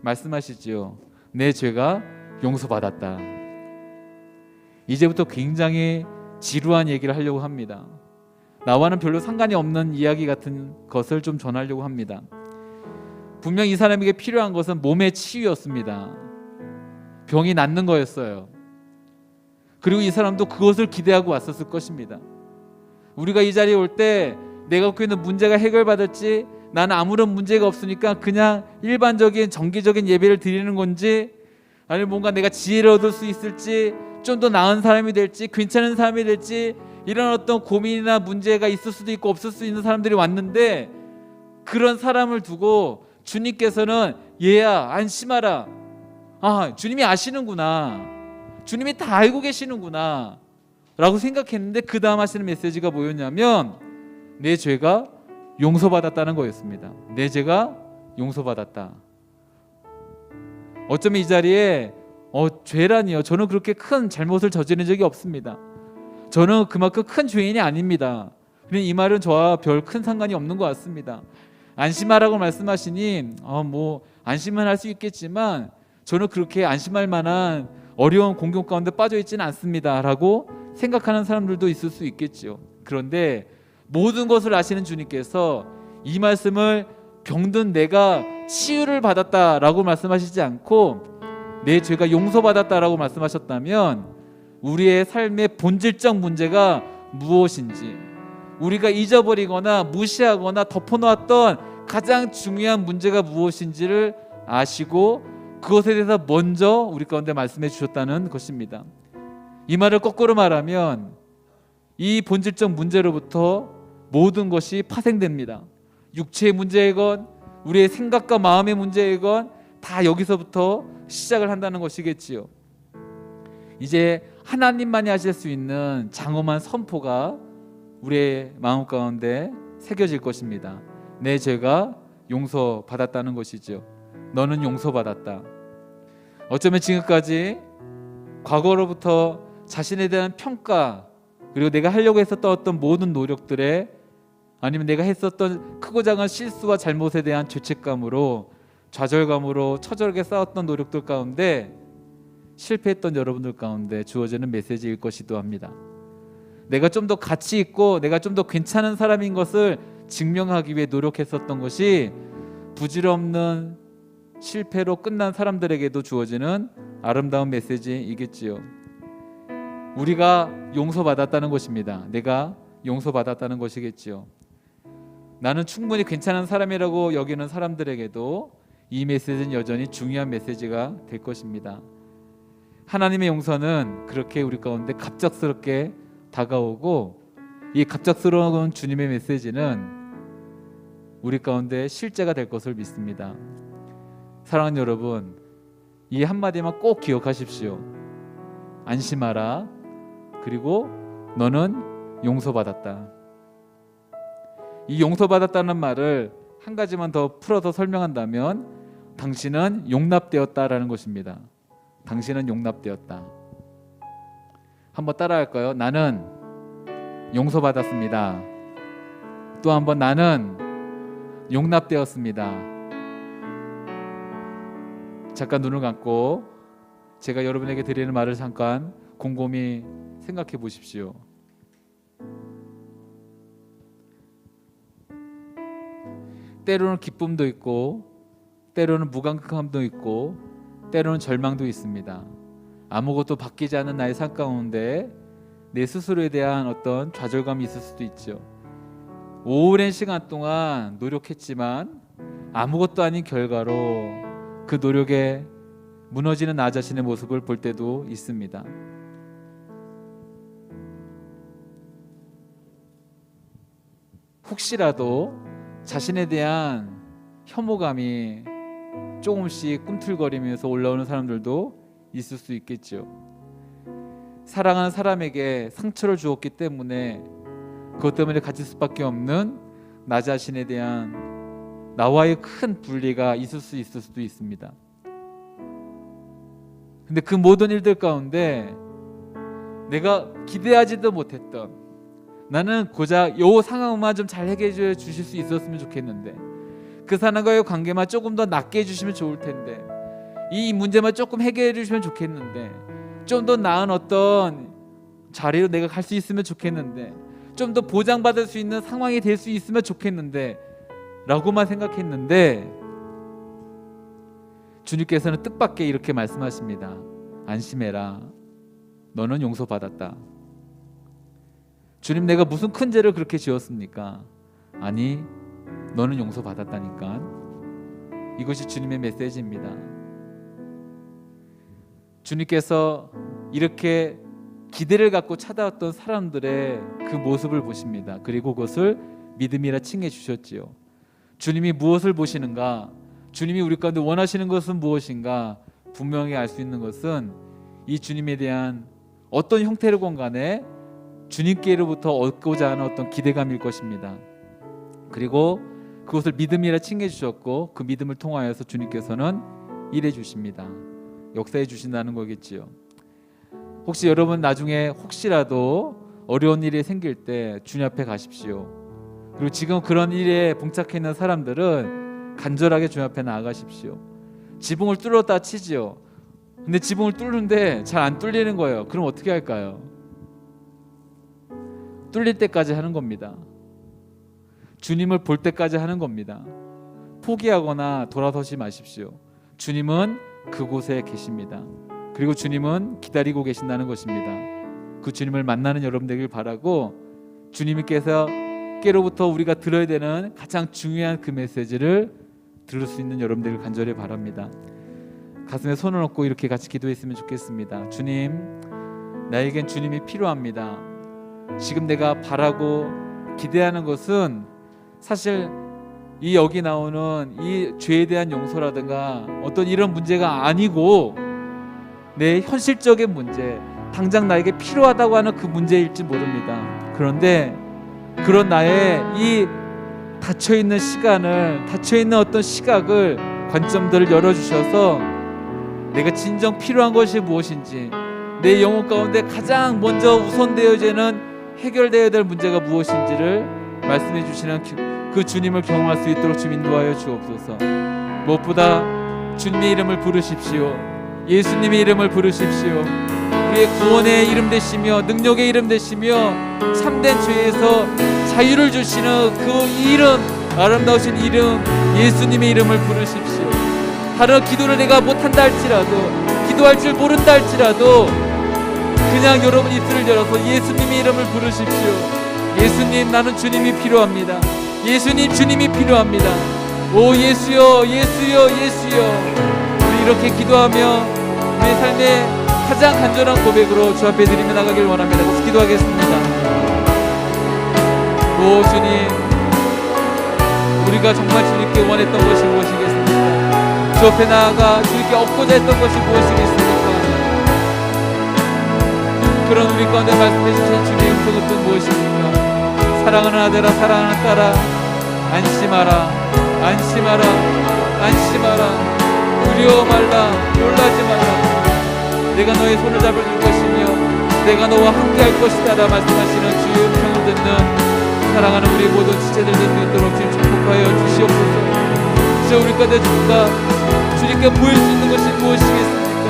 말씀하시지요. 내 죄가 용서받았다. 이제부터 굉장히 지루한 얘기를 하려고 합니다. 나와는 별로 상관이 없는 이야기 같은 것을 좀 전하려고 합니다. 분명 이 사람에게 필요한 것은 몸의 치유였습니다. 병이 낫는 거였어요. 그리고 이 사람도 그것을 기대하고 왔었을 것입니다. 우리가 이 자리에 올 때 내가 갖고 있는 문제가 해결받을지, 나는 아무런 문제가 없으니까 그냥 일반적인 정기적인 예배를 드리는 건지, 아니면 뭔가 내가 지혜를 얻을 수 있을지, 좀 더 나은 사람이 될지, 괜찮은 사람이 될지, 이런 어떤 고민이나 문제가 있을 수도 있고 없을 수 있는 사람들이 왔는데, 그런 사람을 두고 주님께서는 얘야 안심하라, 아 주님이 아시는구나, 주님이 다 알고 계시는구나 라고 생각했는데, 그 다음 하시는 메시지가 뭐였냐면 내 죄가 용서받았다는 거였습니다. 내 죄가 용서받았다. 어쩌면 이 자리에 죄라니요, 저는 그렇게 큰 잘못을 저지른 적이 없습니다. 저는 그만큼 큰 죄인이 아닙니다. 그런데 이 말은 저와 별 큰 상관이 없는 것 같습니다. 안심하라고 말씀하시니 뭐 안심은 할 수 있겠지만 저는 그렇게 안심할 만한 어려운 공경 가운데 빠져 있지는 않습니다 라고 생각하는 사람들도 있을 수 있겠죠. 그런데 모든 것을 아시는 주님께서 이 말씀을 병든 내가 치유를 받았다라고 말씀하시지 않고 내 죄가 용서받았다라고 말씀하셨다면, 우리의 삶의 본질적 문제가 무엇인지, 우리가 잊어버리거나 무시하거나 덮어놓았던 가장 중요한 문제가 무엇인지를 아시고 그것에 대해서 먼저 우리 가운데 말씀해 주셨다는 것입니다. 이 말을 거꾸로 말하면 이 본질적 문제로부터 모든 것이 파생됩니다. 육체의 문제이건 우리의 생각과 마음의 문제이건 다 여기서부터 시작을 한다는 것이겠지요. 이제 하나님만이 하실 수 있는 장엄한 선포가 우리의 마음 가운데 새겨질 것입니다. 내 죄가 용서받았다는 것이죠. 너는 용서받았다. 어쩌면 지금까지 과거로부터 자신에 대한 평가, 그리고 내가 하려고 했었던 어떤 모든 노력들에, 아니면 내가 했었던 크고 작은 실수와 잘못에 대한 죄책감으로, 좌절감으로 처절하게 쌓았던 노력들 가운데 실패했던 여러분들 가운데 주어지는 메시지일 것이기도 합니다. 내가 좀 더 가치 있고 내가 좀 더 괜찮은 사람인 것을 증명하기 위해 노력했었던 것이 부질없는 실패로 끝난 사람들에게도 주어지는 아름다운 메시지이겠지요. 우리가 용서받았다는 것입니다. 내가 용서받았다는 것이겠지요. 나는 충분히 괜찮은 사람이라고 여기는 사람들에게도 이 메시지는 여전히 중요한 메시지가 될 것입니다. 하나님의 용서는 그렇게 우리 가운데 갑작스럽게 다가오고, 이 갑작스러운 주님의 메시지는 우리 가운데 실제가 될 것을 믿습니다. 사랑하는 여러분, 이 한마디만 꼭 기억하십시오. 안심하라. 그리고 너는 용서받았다. 이 용서받았다는 말을 한 가지만 더 풀어서 설명한다면 당신은 용납되었다라는 것입니다. 당신은 용납되었다. 한번 따라할까요? 나는 용서받았습니다. 또 한번 나는 용납되었습니다. 잠깐 눈을 감고 제가 여러분에게 드리는 말을 잠깐 곰곰이 생각해 보십시오. 때로는 기쁨도 있고, 때로는 무감각함도 있고, 때로는 절망도 있습니다. 아무것도 바뀌지 않는 나의 삶 가운데 내 스스로에 대한 어떤 좌절감이 있을 수도 있죠. 오랜 시간 동안 노력했지만 아무것도 아닌 결과로 그 노력에 무너지는 나 자신의 모습을 볼 때도 있습니다. 혹시라도 자신에 대한 혐오감이 조금씩 꿈틀거리면서 올라오는 사람들도 있을 수 있겠죠. 사랑하는 사람에게 상처를 주었기 때문에 그것 때문에 가질 수밖에 없는 나 자신에 대한 나와의 큰 분리가 있을 수도 있습니다. 근데 그 모든 일들 가운데 내가 기대하지도 못했던, 나는 고작 요 상황만 좀 잘 해결해 주실 수 있었으면 좋겠는데, 그 사람과의 관계만 조금 더 낫게 해주시면 좋을 텐데, 이 문제만 조금 해결해 주시면 좋겠는데, 좀 더 나은 어떤 자리로 내가 갈 수 있으면 좋겠는데, 좀 더 보장받을 수 있는 상황이 될 수 있으면 좋겠는데 라고만 생각했는데, 주님께서는 뜻밖의 이렇게 말씀하십니다. 안심해라. 너는 용서받았다. 주님, 내가 무슨 큰 죄를 그렇게 지었습니까? 아니, 너는 용서받았다니까. 이것이 주님의 메시지입니다. 주님께서 이렇게 기대를 갖고 찾아왔던 사람들의 그 모습을 보십니다. 그리고 그것을 믿음이라 칭해 주셨지요. 주님이 무엇을 보시는가? 주님이 우리 가운데 원하시는 것은 무엇인가? 분명히 알 수 있는 것은 이 주님에 대한 어떤 형태로건 간에 주님께로부터 얻고자 하는 어떤 기대감일 것입니다. 그리고 그것을 믿음이라 칭해 주셨고, 그 믿음을 통하여서 주님께서는 일해 주십니다. 역사해 주신다는 거겠지요. 혹시 여러분 나중에 혹시라도 어려운 일이 생길 때 주님 앞에 가십시오. 그리고 지금 그런 일에 봉착해 있는 사람들은 간절하게 주님 앞에 나아가십시오. 지붕을 뚫었다 치지요. 근데 지붕을 뚫는데 잘 안 뚫리는 거예요. 그럼 어떻게 할까요? 뚫릴 때까지 하는 겁니다. 주님을 볼 때까지 하는 겁니다. 포기하거나 돌아서지 마십시오. 주님은 그곳에 계십니다. 그리고 주님은 기다리고 계신다는 것입니다. 그 주님을 만나는 여러분 되길 바라고, 주님께로부터 우리가 들어야 되는 가장 중요한 그 메시지를 들을 수 있는 여러분 되길 간절히 바랍니다. 가슴에 손을 얹고 이렇게 같이 기도했으면 좋겠습니다. 주님, 나에겐 주님이 필요합니다. 지금 내가 바라고 기대하는 것은 사실 이 여기 나오는 이 죄에 대한 용서라든가 어떤 이런 문제가 아니고, 내 현실적인 문제, 당장 나에게 필요하다고 하는 그 문제일지 모릅니다. 그런데 그런 나의 이 닫혀있는 시간을, 닫혀있는 어떤 시각을, 관점들을 열어주셔서 내가 진정 필요한 것이 무엇인지, 내 영혼 가운데 가장 먼저 우선되어지는 해결되어야 될 문제가 무엇인지를 말씀해 주시는 그 주님을 경험할 수 있도록 주 인도하여 주옵소서. 무엇보다 주님의 이름을 부르십시오. 예수님의 이름을 부르십시오. 그의 구원의 이름 되시며 능력의 이름 되시며 참된 죄에서 자유를 주시는 그 이름, 아름다우신 이름 예수님의 이름을 부르십시오. 다른 기도를 내가 못한다 할지라도 기도할 줄 모른다 할지라도 그냥 여러분 입술을 열어서 예수님의 이름을 부르십시오. 예수님, 나는 주님이 필요합니다. 예수님, 주님이 필요합니다. 오 예수여, 예수여, 예수여. 우리 이렇게 기도하며 우리의 삶의 가장 간절한 고백으로 주 앞에 드리며 나가길 원합니다. 같이 기도하겠습니다. 오 주님, 우리가 정말 주님께 원했던 것이 무엇이겠습니까? 주 앞에 나아가 주님께 얻고자 했던 것이 무엇이겠습니까? 그런 우리 가운데 말씀해 주신 주님의 음성은 또 무엇입니까? 사랑하는 아들아, 사랑하는 딸아, 안심하라, 안심하라, 안심하라. 두려워 말라, 놀라지 말라. 내가 너의 손을 잡아줄 것이며 내가 너와 함께 할 것이다 라 말씀하시는 주의 음성을 듣는 사랑하는 우리 모든 지체들 될 수 있도록 주님 축복하여 주시옵소서. 진짜 우리 가운데 주님께 보일 수 있는 것이 무엇이겠습니까?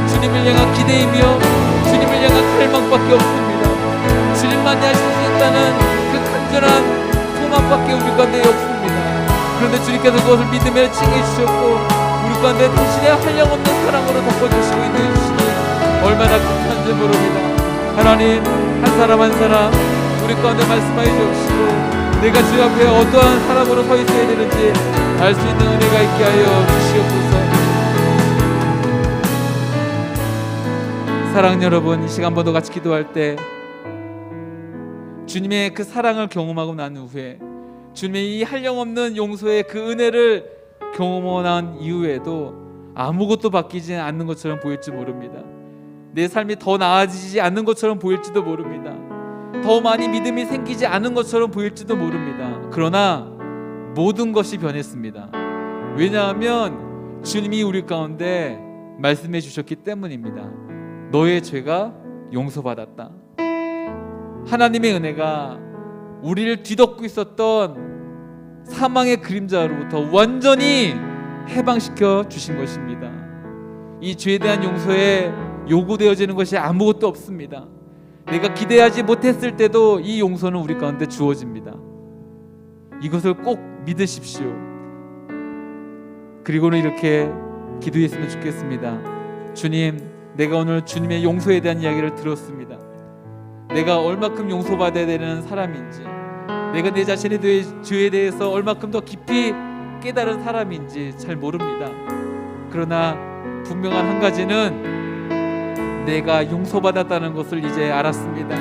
주님을 향한 기대이며 주님을 향한 갈망밖에 없습니다. 주님만이 하실 수 있다는 그 간절한 소망밖에 우리 가운데 없습니다. 그런데 주님께서 그것을 믿음에 칭해주셨고 우리 가운데 당신의 한량없는 사랑으로 덮어주시고 인도해 주시니 얼마나 감사한지 모릅니다. 하나님, 한 사람 한 사람 우리 가운데 말씀하여 주옵시고 내가 주 앞에 어떠한 사람으로 서 있어야 되는지 알 수 있는 은혜가 있게 하여 주시옵소서. 사랑하는 여러분, 이 시간번도 같이 기도할 때 주님의 그 사랑을 경험하고 난 후에 주님의 이 한량없는 용서의 그 은혜를 경험하고 난 이후에도 아무것도 바뀌지 않는 것처럼 보일지 모릅니다. 내 삶이 더 나아지지 않는 것처럼 보일지도 모릅니다. 더 많이 믿음이 생기지 않은 것처럼 보일지도 모릅니다. 그러나 모든 것이 변했습니다. 왜냐하면 주님이 우리 가운데 말씀해 주셨기 때문입니다. 너의 죄가 용서받았다. 하나님의 은혜가 우리를 뒤덮고 있었던 사망의 그림자로부터 완전히 해방시켜 주신 것입니다. 이 죄에 대한 용서에 요구되어지는 것이 아무것도 없습니다. 내가 기대하지 못했을 때도 이 용서는 우리 가운데 주어집니다. 이것을 꼭 믿으십시오. 그리고는 이렇게 기도했으면 좋겠습니다. 주님, 내가 오늘 주님의 용서에 대한 이야기를 들었습니다. 내가 얼마큼 용서받아야 되는 사람인지, 내가 내 자신의 죄에 대해서 얼마큼 더 깊이 깨달은 사람인지 잘 모릅니다. 그러나 분명한 한 가지는 내가 용서받았다는 것을 이제 알았습니다.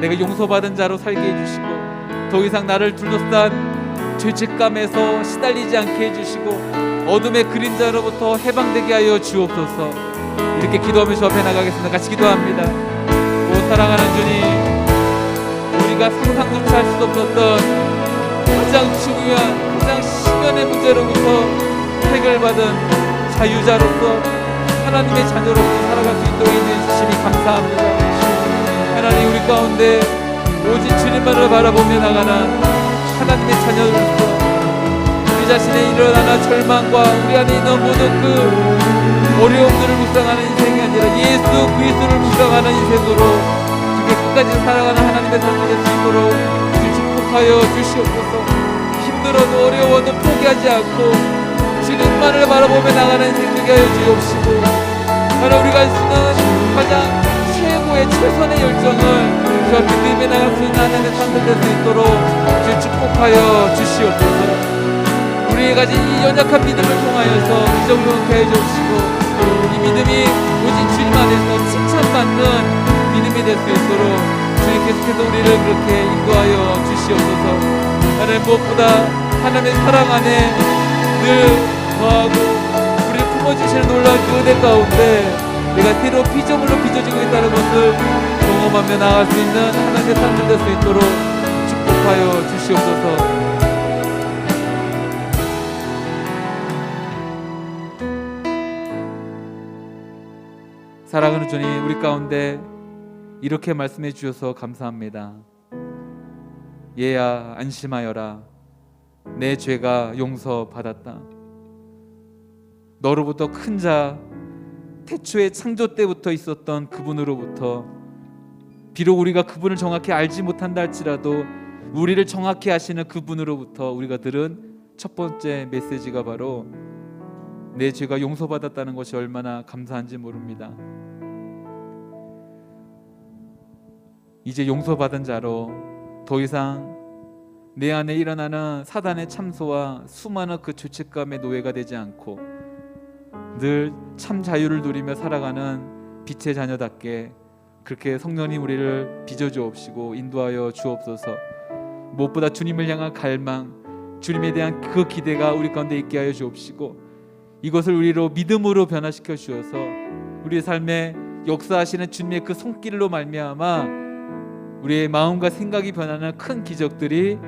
내가 용서받은 자로 살게 해주시고 더 이상 나를 둘러싼 죄책감에서 시달리지 않게 해주시고 어둠의 그림자로부터 해방되게 하여 주옵소서. 이렇게 기도하면서 앞에 나가겠습니다. 같이 기도합니다. 오 사랑하는 주님, 우리가 상상조차 할 수도 없었던 가장 중요한 가장 심연의 문제로부터 해결받은 자유자로서 하나님의 자녀로서 살아갈 수 있도록 인도해 주시니 감사합니다. 하나님, 우리 가운데 오직 주님만을 바라보며 나가는 하나님의 자녀로서 우리 자신의 일어나는 절망과 우리 안에 있는 모든 그 어려움들을 묵상하는 인생이 아니라 예수 그리스도를 묵상하는 인생으로 이렇게 끝까지 살아가는 하나님의 삶이 될 수 있도록 주님 축복하여 주시옵소서. 힘들어도 어려워도 포기하지 않고 주님만을 바라보며 나가는 인생 되게 하여 주옵시고, 하나님, 우리가 할 수 있는 가장 최고의 최선의 열정을 주 앞에 드리며 나갈 수 있는 하나님의 삶을 될 수 있도록 주님 축복하여 주시옵소서. 우리의 가진 이 연약한 믿음을 통하여서 이 정도는 해 주시고 이 믿음이 오직 주님 안에서 칭찬받는 믿음이 될 수 있도록 주님 계속해서 우리를 그렇게 인도하여 주시옵소서. 하나님, 무엇보다 하나님의 사랑 안에 늘 거하고 우리를 품어주시는 놀라운 그 은혜 가운데 내가 때로 피조물로 빚어지고 있다는 것을 경험하며 나아갈 수 있는 하나님의 삶을 될 수 있도록 축복하여 주시옵소서. 사랑하는 주님, 우리 가운데 이렇게 말씀해 주셔서 감사합니다. 얘야 안심하여라, 내 죄가 용서받았다. 너로부터 큰 자, 태초의 창조 때부터 있었던 그분으로부터, 비록 우리가 그분을 정확히 알지 못한다 할지라도 우리를 정확히 아시는 그분으로부터 우리가 들은 첫 번째 메시지가 바로 내 죄가 용서받았다는 것이 얼마나 감사한지 모릅니다. 이제 용서받은 자로 더 이상 내 안에 일어나는 사단의 참소와 수많은 그 죄책감의 노예가 되지 않고 늘 참 자유를 누리며 살아가는 빛의 자녀답게 그렇게 성령님 우리를 빚어주옵시고 인도하여 주옵소서. 무엇보다 주님을 향한 갈망, 주님에 대한 그 기대가 우리 가운데 있게 하여 주옵시고 이것을 우리로 믿음으로 변화시켜 주어서 우리의 삶에 역사하시는 주님의 그 손길로 말미암아 우리의 마음과 생각이 변하는 큰 기적들이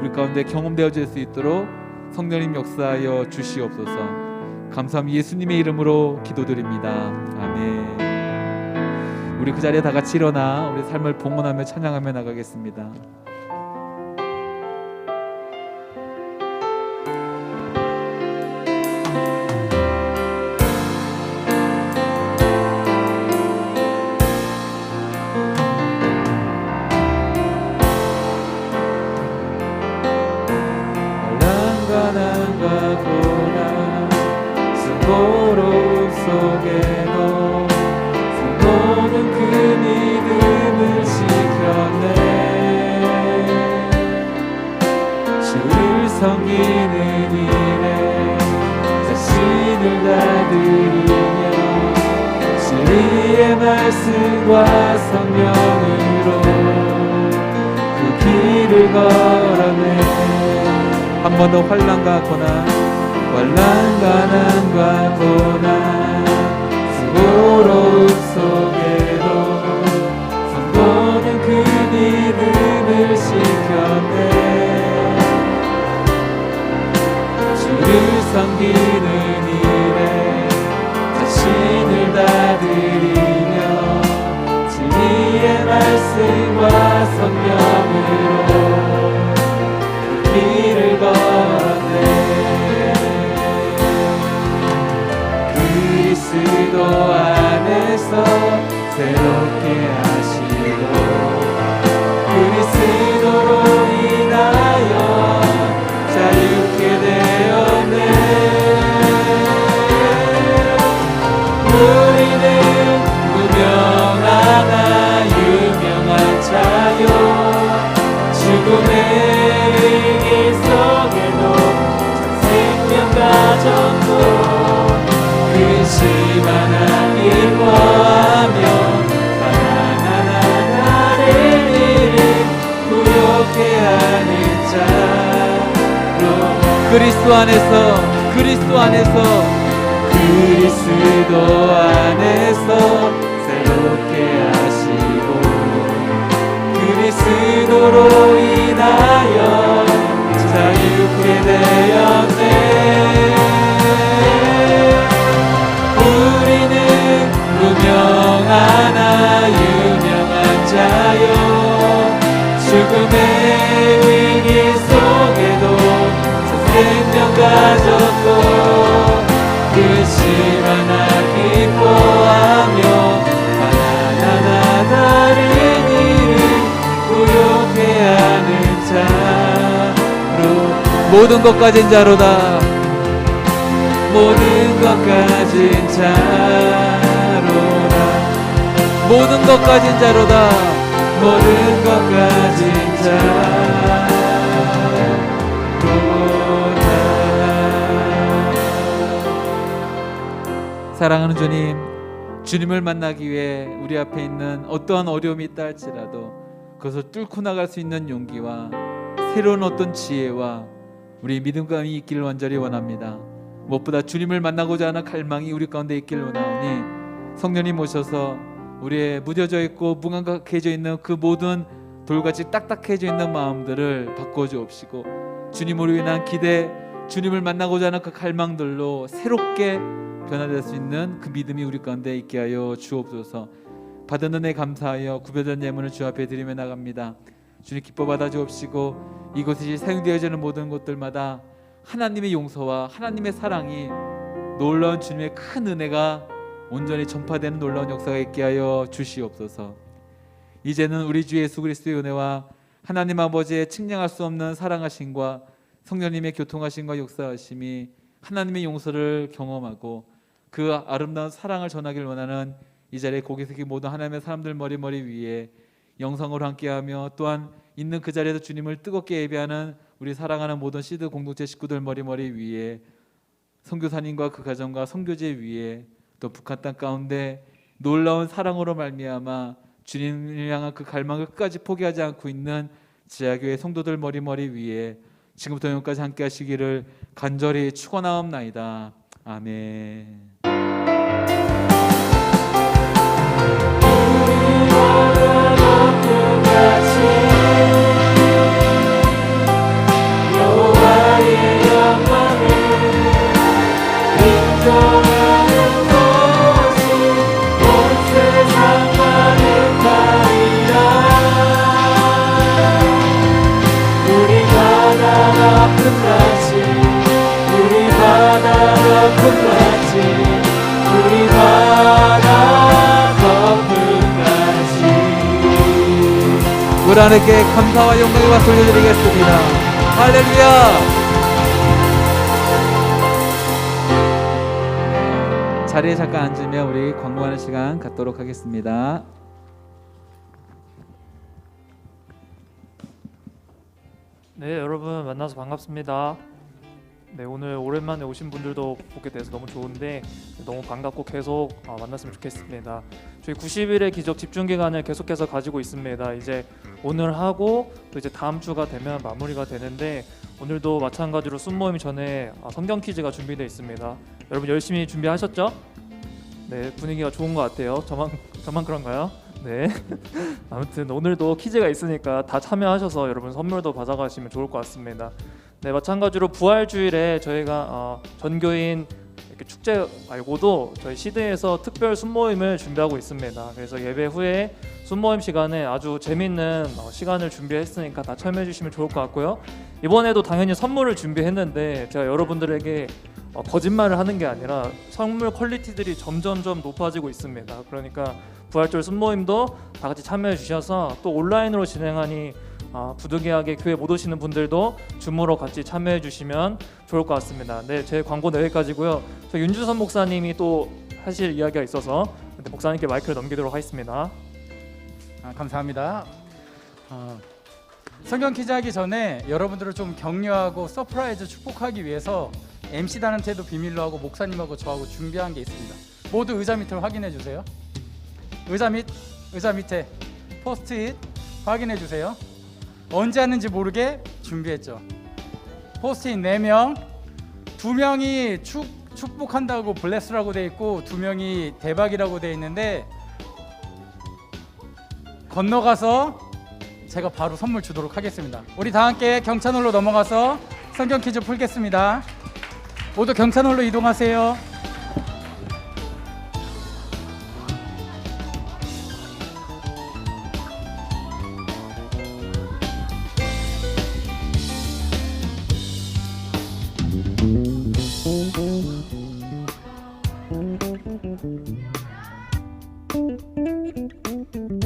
우리 가운데 경험되어질 수 있도록 성령님 역사하여 주시옵소서. 감사합니다. 예수님의 이름으로 기도드립니다. 아멘. 우리 그 자리에 다 같이 일어나 우리 삶을 봉헌하며 찬양하며 나가겠습니다. 고로 속에도 모든 그 믿음을 지켰네. 주를 섬기는 일에 자신을 다 드리며 진리의 말씀과 성령으로 그 길을 걸었네. 한 번 더 환난과 고난 가난과 고난 수고로움 속에도 선보는 그 믿음을 지켰네. 주를 섬기는 일에 자신을 다 드리며 진리의 말씀과 성령으로 그 길을 걸었네. 그리스도 안에서 새롭게 하시고 그리스도로 인하여 자유케 되었네. 우리는 무명하나 유명한 자요 죽음의 위기 속에도 생명 가졌고 근심 하나 기뻐하며 가난한 나를 이리 부욕해 하는 자로 그리스도 안에서 새롭게 하시고 그리스도로 인하여 자유케 되었네. 우리는 무명하나 유명한 자요 죽음의 위기 속에도 생명 가졌고 근심 하나 기뻐하며 가난하나 다른 일을 부욕해 하는 자로 모든 것 가진 자로다. 모든 것 가진 자로다. 모든 것 가진 자로다. 모든 것 가진 자로다. 사랑하는 주님, 주님을 만나기 위해 우리 앞에 있는 어떠한 어려움이 있다 할지라도 그것을 뚫고 나갈 수 있는 용기와 새로운 어떤 지혜와 우리 믿음감이 있기를 간절히 원합니다. 무엇보다 주님을 만나고자 하는 갈망이 우리 가운데 있기를 원하오니 성령님 오셔서 우리의 무뎌져 있고 무감각해져 있는 그 모든 돌같이 딱딱해져 있는 마음들을 바꿔주옵시고 주님으로 인한 기대, 주님을 만나고자 하는 그 갈망들로 새롭게 변화될 수 있는 그 믿음이 우리 가운데 있게 하여 주옵소서. 받은 은혜 감사하여 구별된 예물을 주 앞에 드리며 나갑니다. 주님 기뻐 받아 주옵시고 이곳이 사용되어지는 모든 곳들마다 하나님의 용서와 하나님의 사랑이 놀라운 주님의 큰 은혜가 온전히 전파되는 놀라운 역사가 있게 하여 주시옵소서. 이제는 우리 주 예수 그리스도의 은혜와 하나님 아버지의 측량할 수 없는 사랑하심과 성령님의 교통하심과 역사하심이 하나님의 용서를 경험하고 그 아름다운 사랑을 전하길 원하는 이 자리에 고개 숙인 모든 하나님의 사람들 머리 위에 영상으로 함께하며 또한 있는 그 자리에서 주님을 뜨겁게 예배하는 우리 사랑하는 모든 시드 공동체 식구들 머리 위에 선교사님과 그 가정과 선교제 위에 또 북한 땅 가운데 놀라운 사랑으로 말미암아 주님을 향한 그 갈망을 끝까지 포기하지 않고 있는 지하교회 성도들 머리 위에 지금부터 영까지 함께 하시기를 간절히 축원하옵나이다. 아멘. 우리 하나님께 감사와 영광의 박수 올려드리겠습니다. 할렐루야. 자리에 잠깐 앉으며 우리 광고하는 시간 갖도록 하겠습니다. 네, 여러분 만나서 반갑습니다. 네, 오늘 오랜만에 오신 분들도 보게 돼서 너무 좋은데 너무 반갑고 계속 만났으면 좋겠습니다. 저희 90일의 기적 집중 기간을 계속해서 가지고 있습니다. 이제 오늘 하고 또 이제 다음 주가 되면 마무리가 되는데 오늘도 마찬가지로 순모임 전에 성경 퀴즈가 준비되어 있습니다. 여러분 열심히 준비하셨죠? 네, 분위기가 좋은 것 같아요. 저만 그런가요? 네. 아무튼 오늘도 퀴즈가 있으니까 다 참여하셔서 여러분 선물도 받아가시면 좋을 것 같습니다. 네, 마찬가지로 부활주일에 저희가 전교인 이렇게 축제 말고도 저희 시드에서 특별 순모임을 준비하고 있습니다. 그래서 예배 후에 순모임 시간에 아주 재밌는 시간을 준비했으니까 다 참여해 주시면 좋을 것 같고요. 이번에도 당연히 선물을 준비했는데 제가 여러분들에게 거짓말을 하는 게 아니라 선물 퀄리티들이 점점점 높아지고 있습니다. 그러니까 부활절 순모임도 다 같이 참여해 주셔서 또 온라인으로 진행하니 부득이하게 교회 못 오시는 분들도 줌으로 같이 참여해 주시면 좋을 것 같습니다. 네, 제 광고는 여기까지고요. 저 윤주선 목사님이 또 하실 이야기가 있어서 목사님께 마이크를 넘기도록 하겠습니다. 감사합니다. 성경 퀴즈 하기 전에 여러분들을 좀 격려하고 서프라이즈 축복하기 위해서 MC단한테도 비밀로 하고 목사님하고 저하고 준비한 게 있습니다. 모두 의자 밑을 확인해 주세요. 의자 밑에 포스트잇 확인해 주세요. 언제 하는지 모르게 준비했죠. 포스트잇 4명, 2명이 축복한다고 블레스라고 돼 있고 2명이 대박이라고 돼 있는데 건너가서 제가 바로 선물 주도록 하겠습니다. 우리 다 함께 경찬홀로 넘어가서 성경 퀴즈 풀겠습니다. 모두 경찬홀로 이동하세요.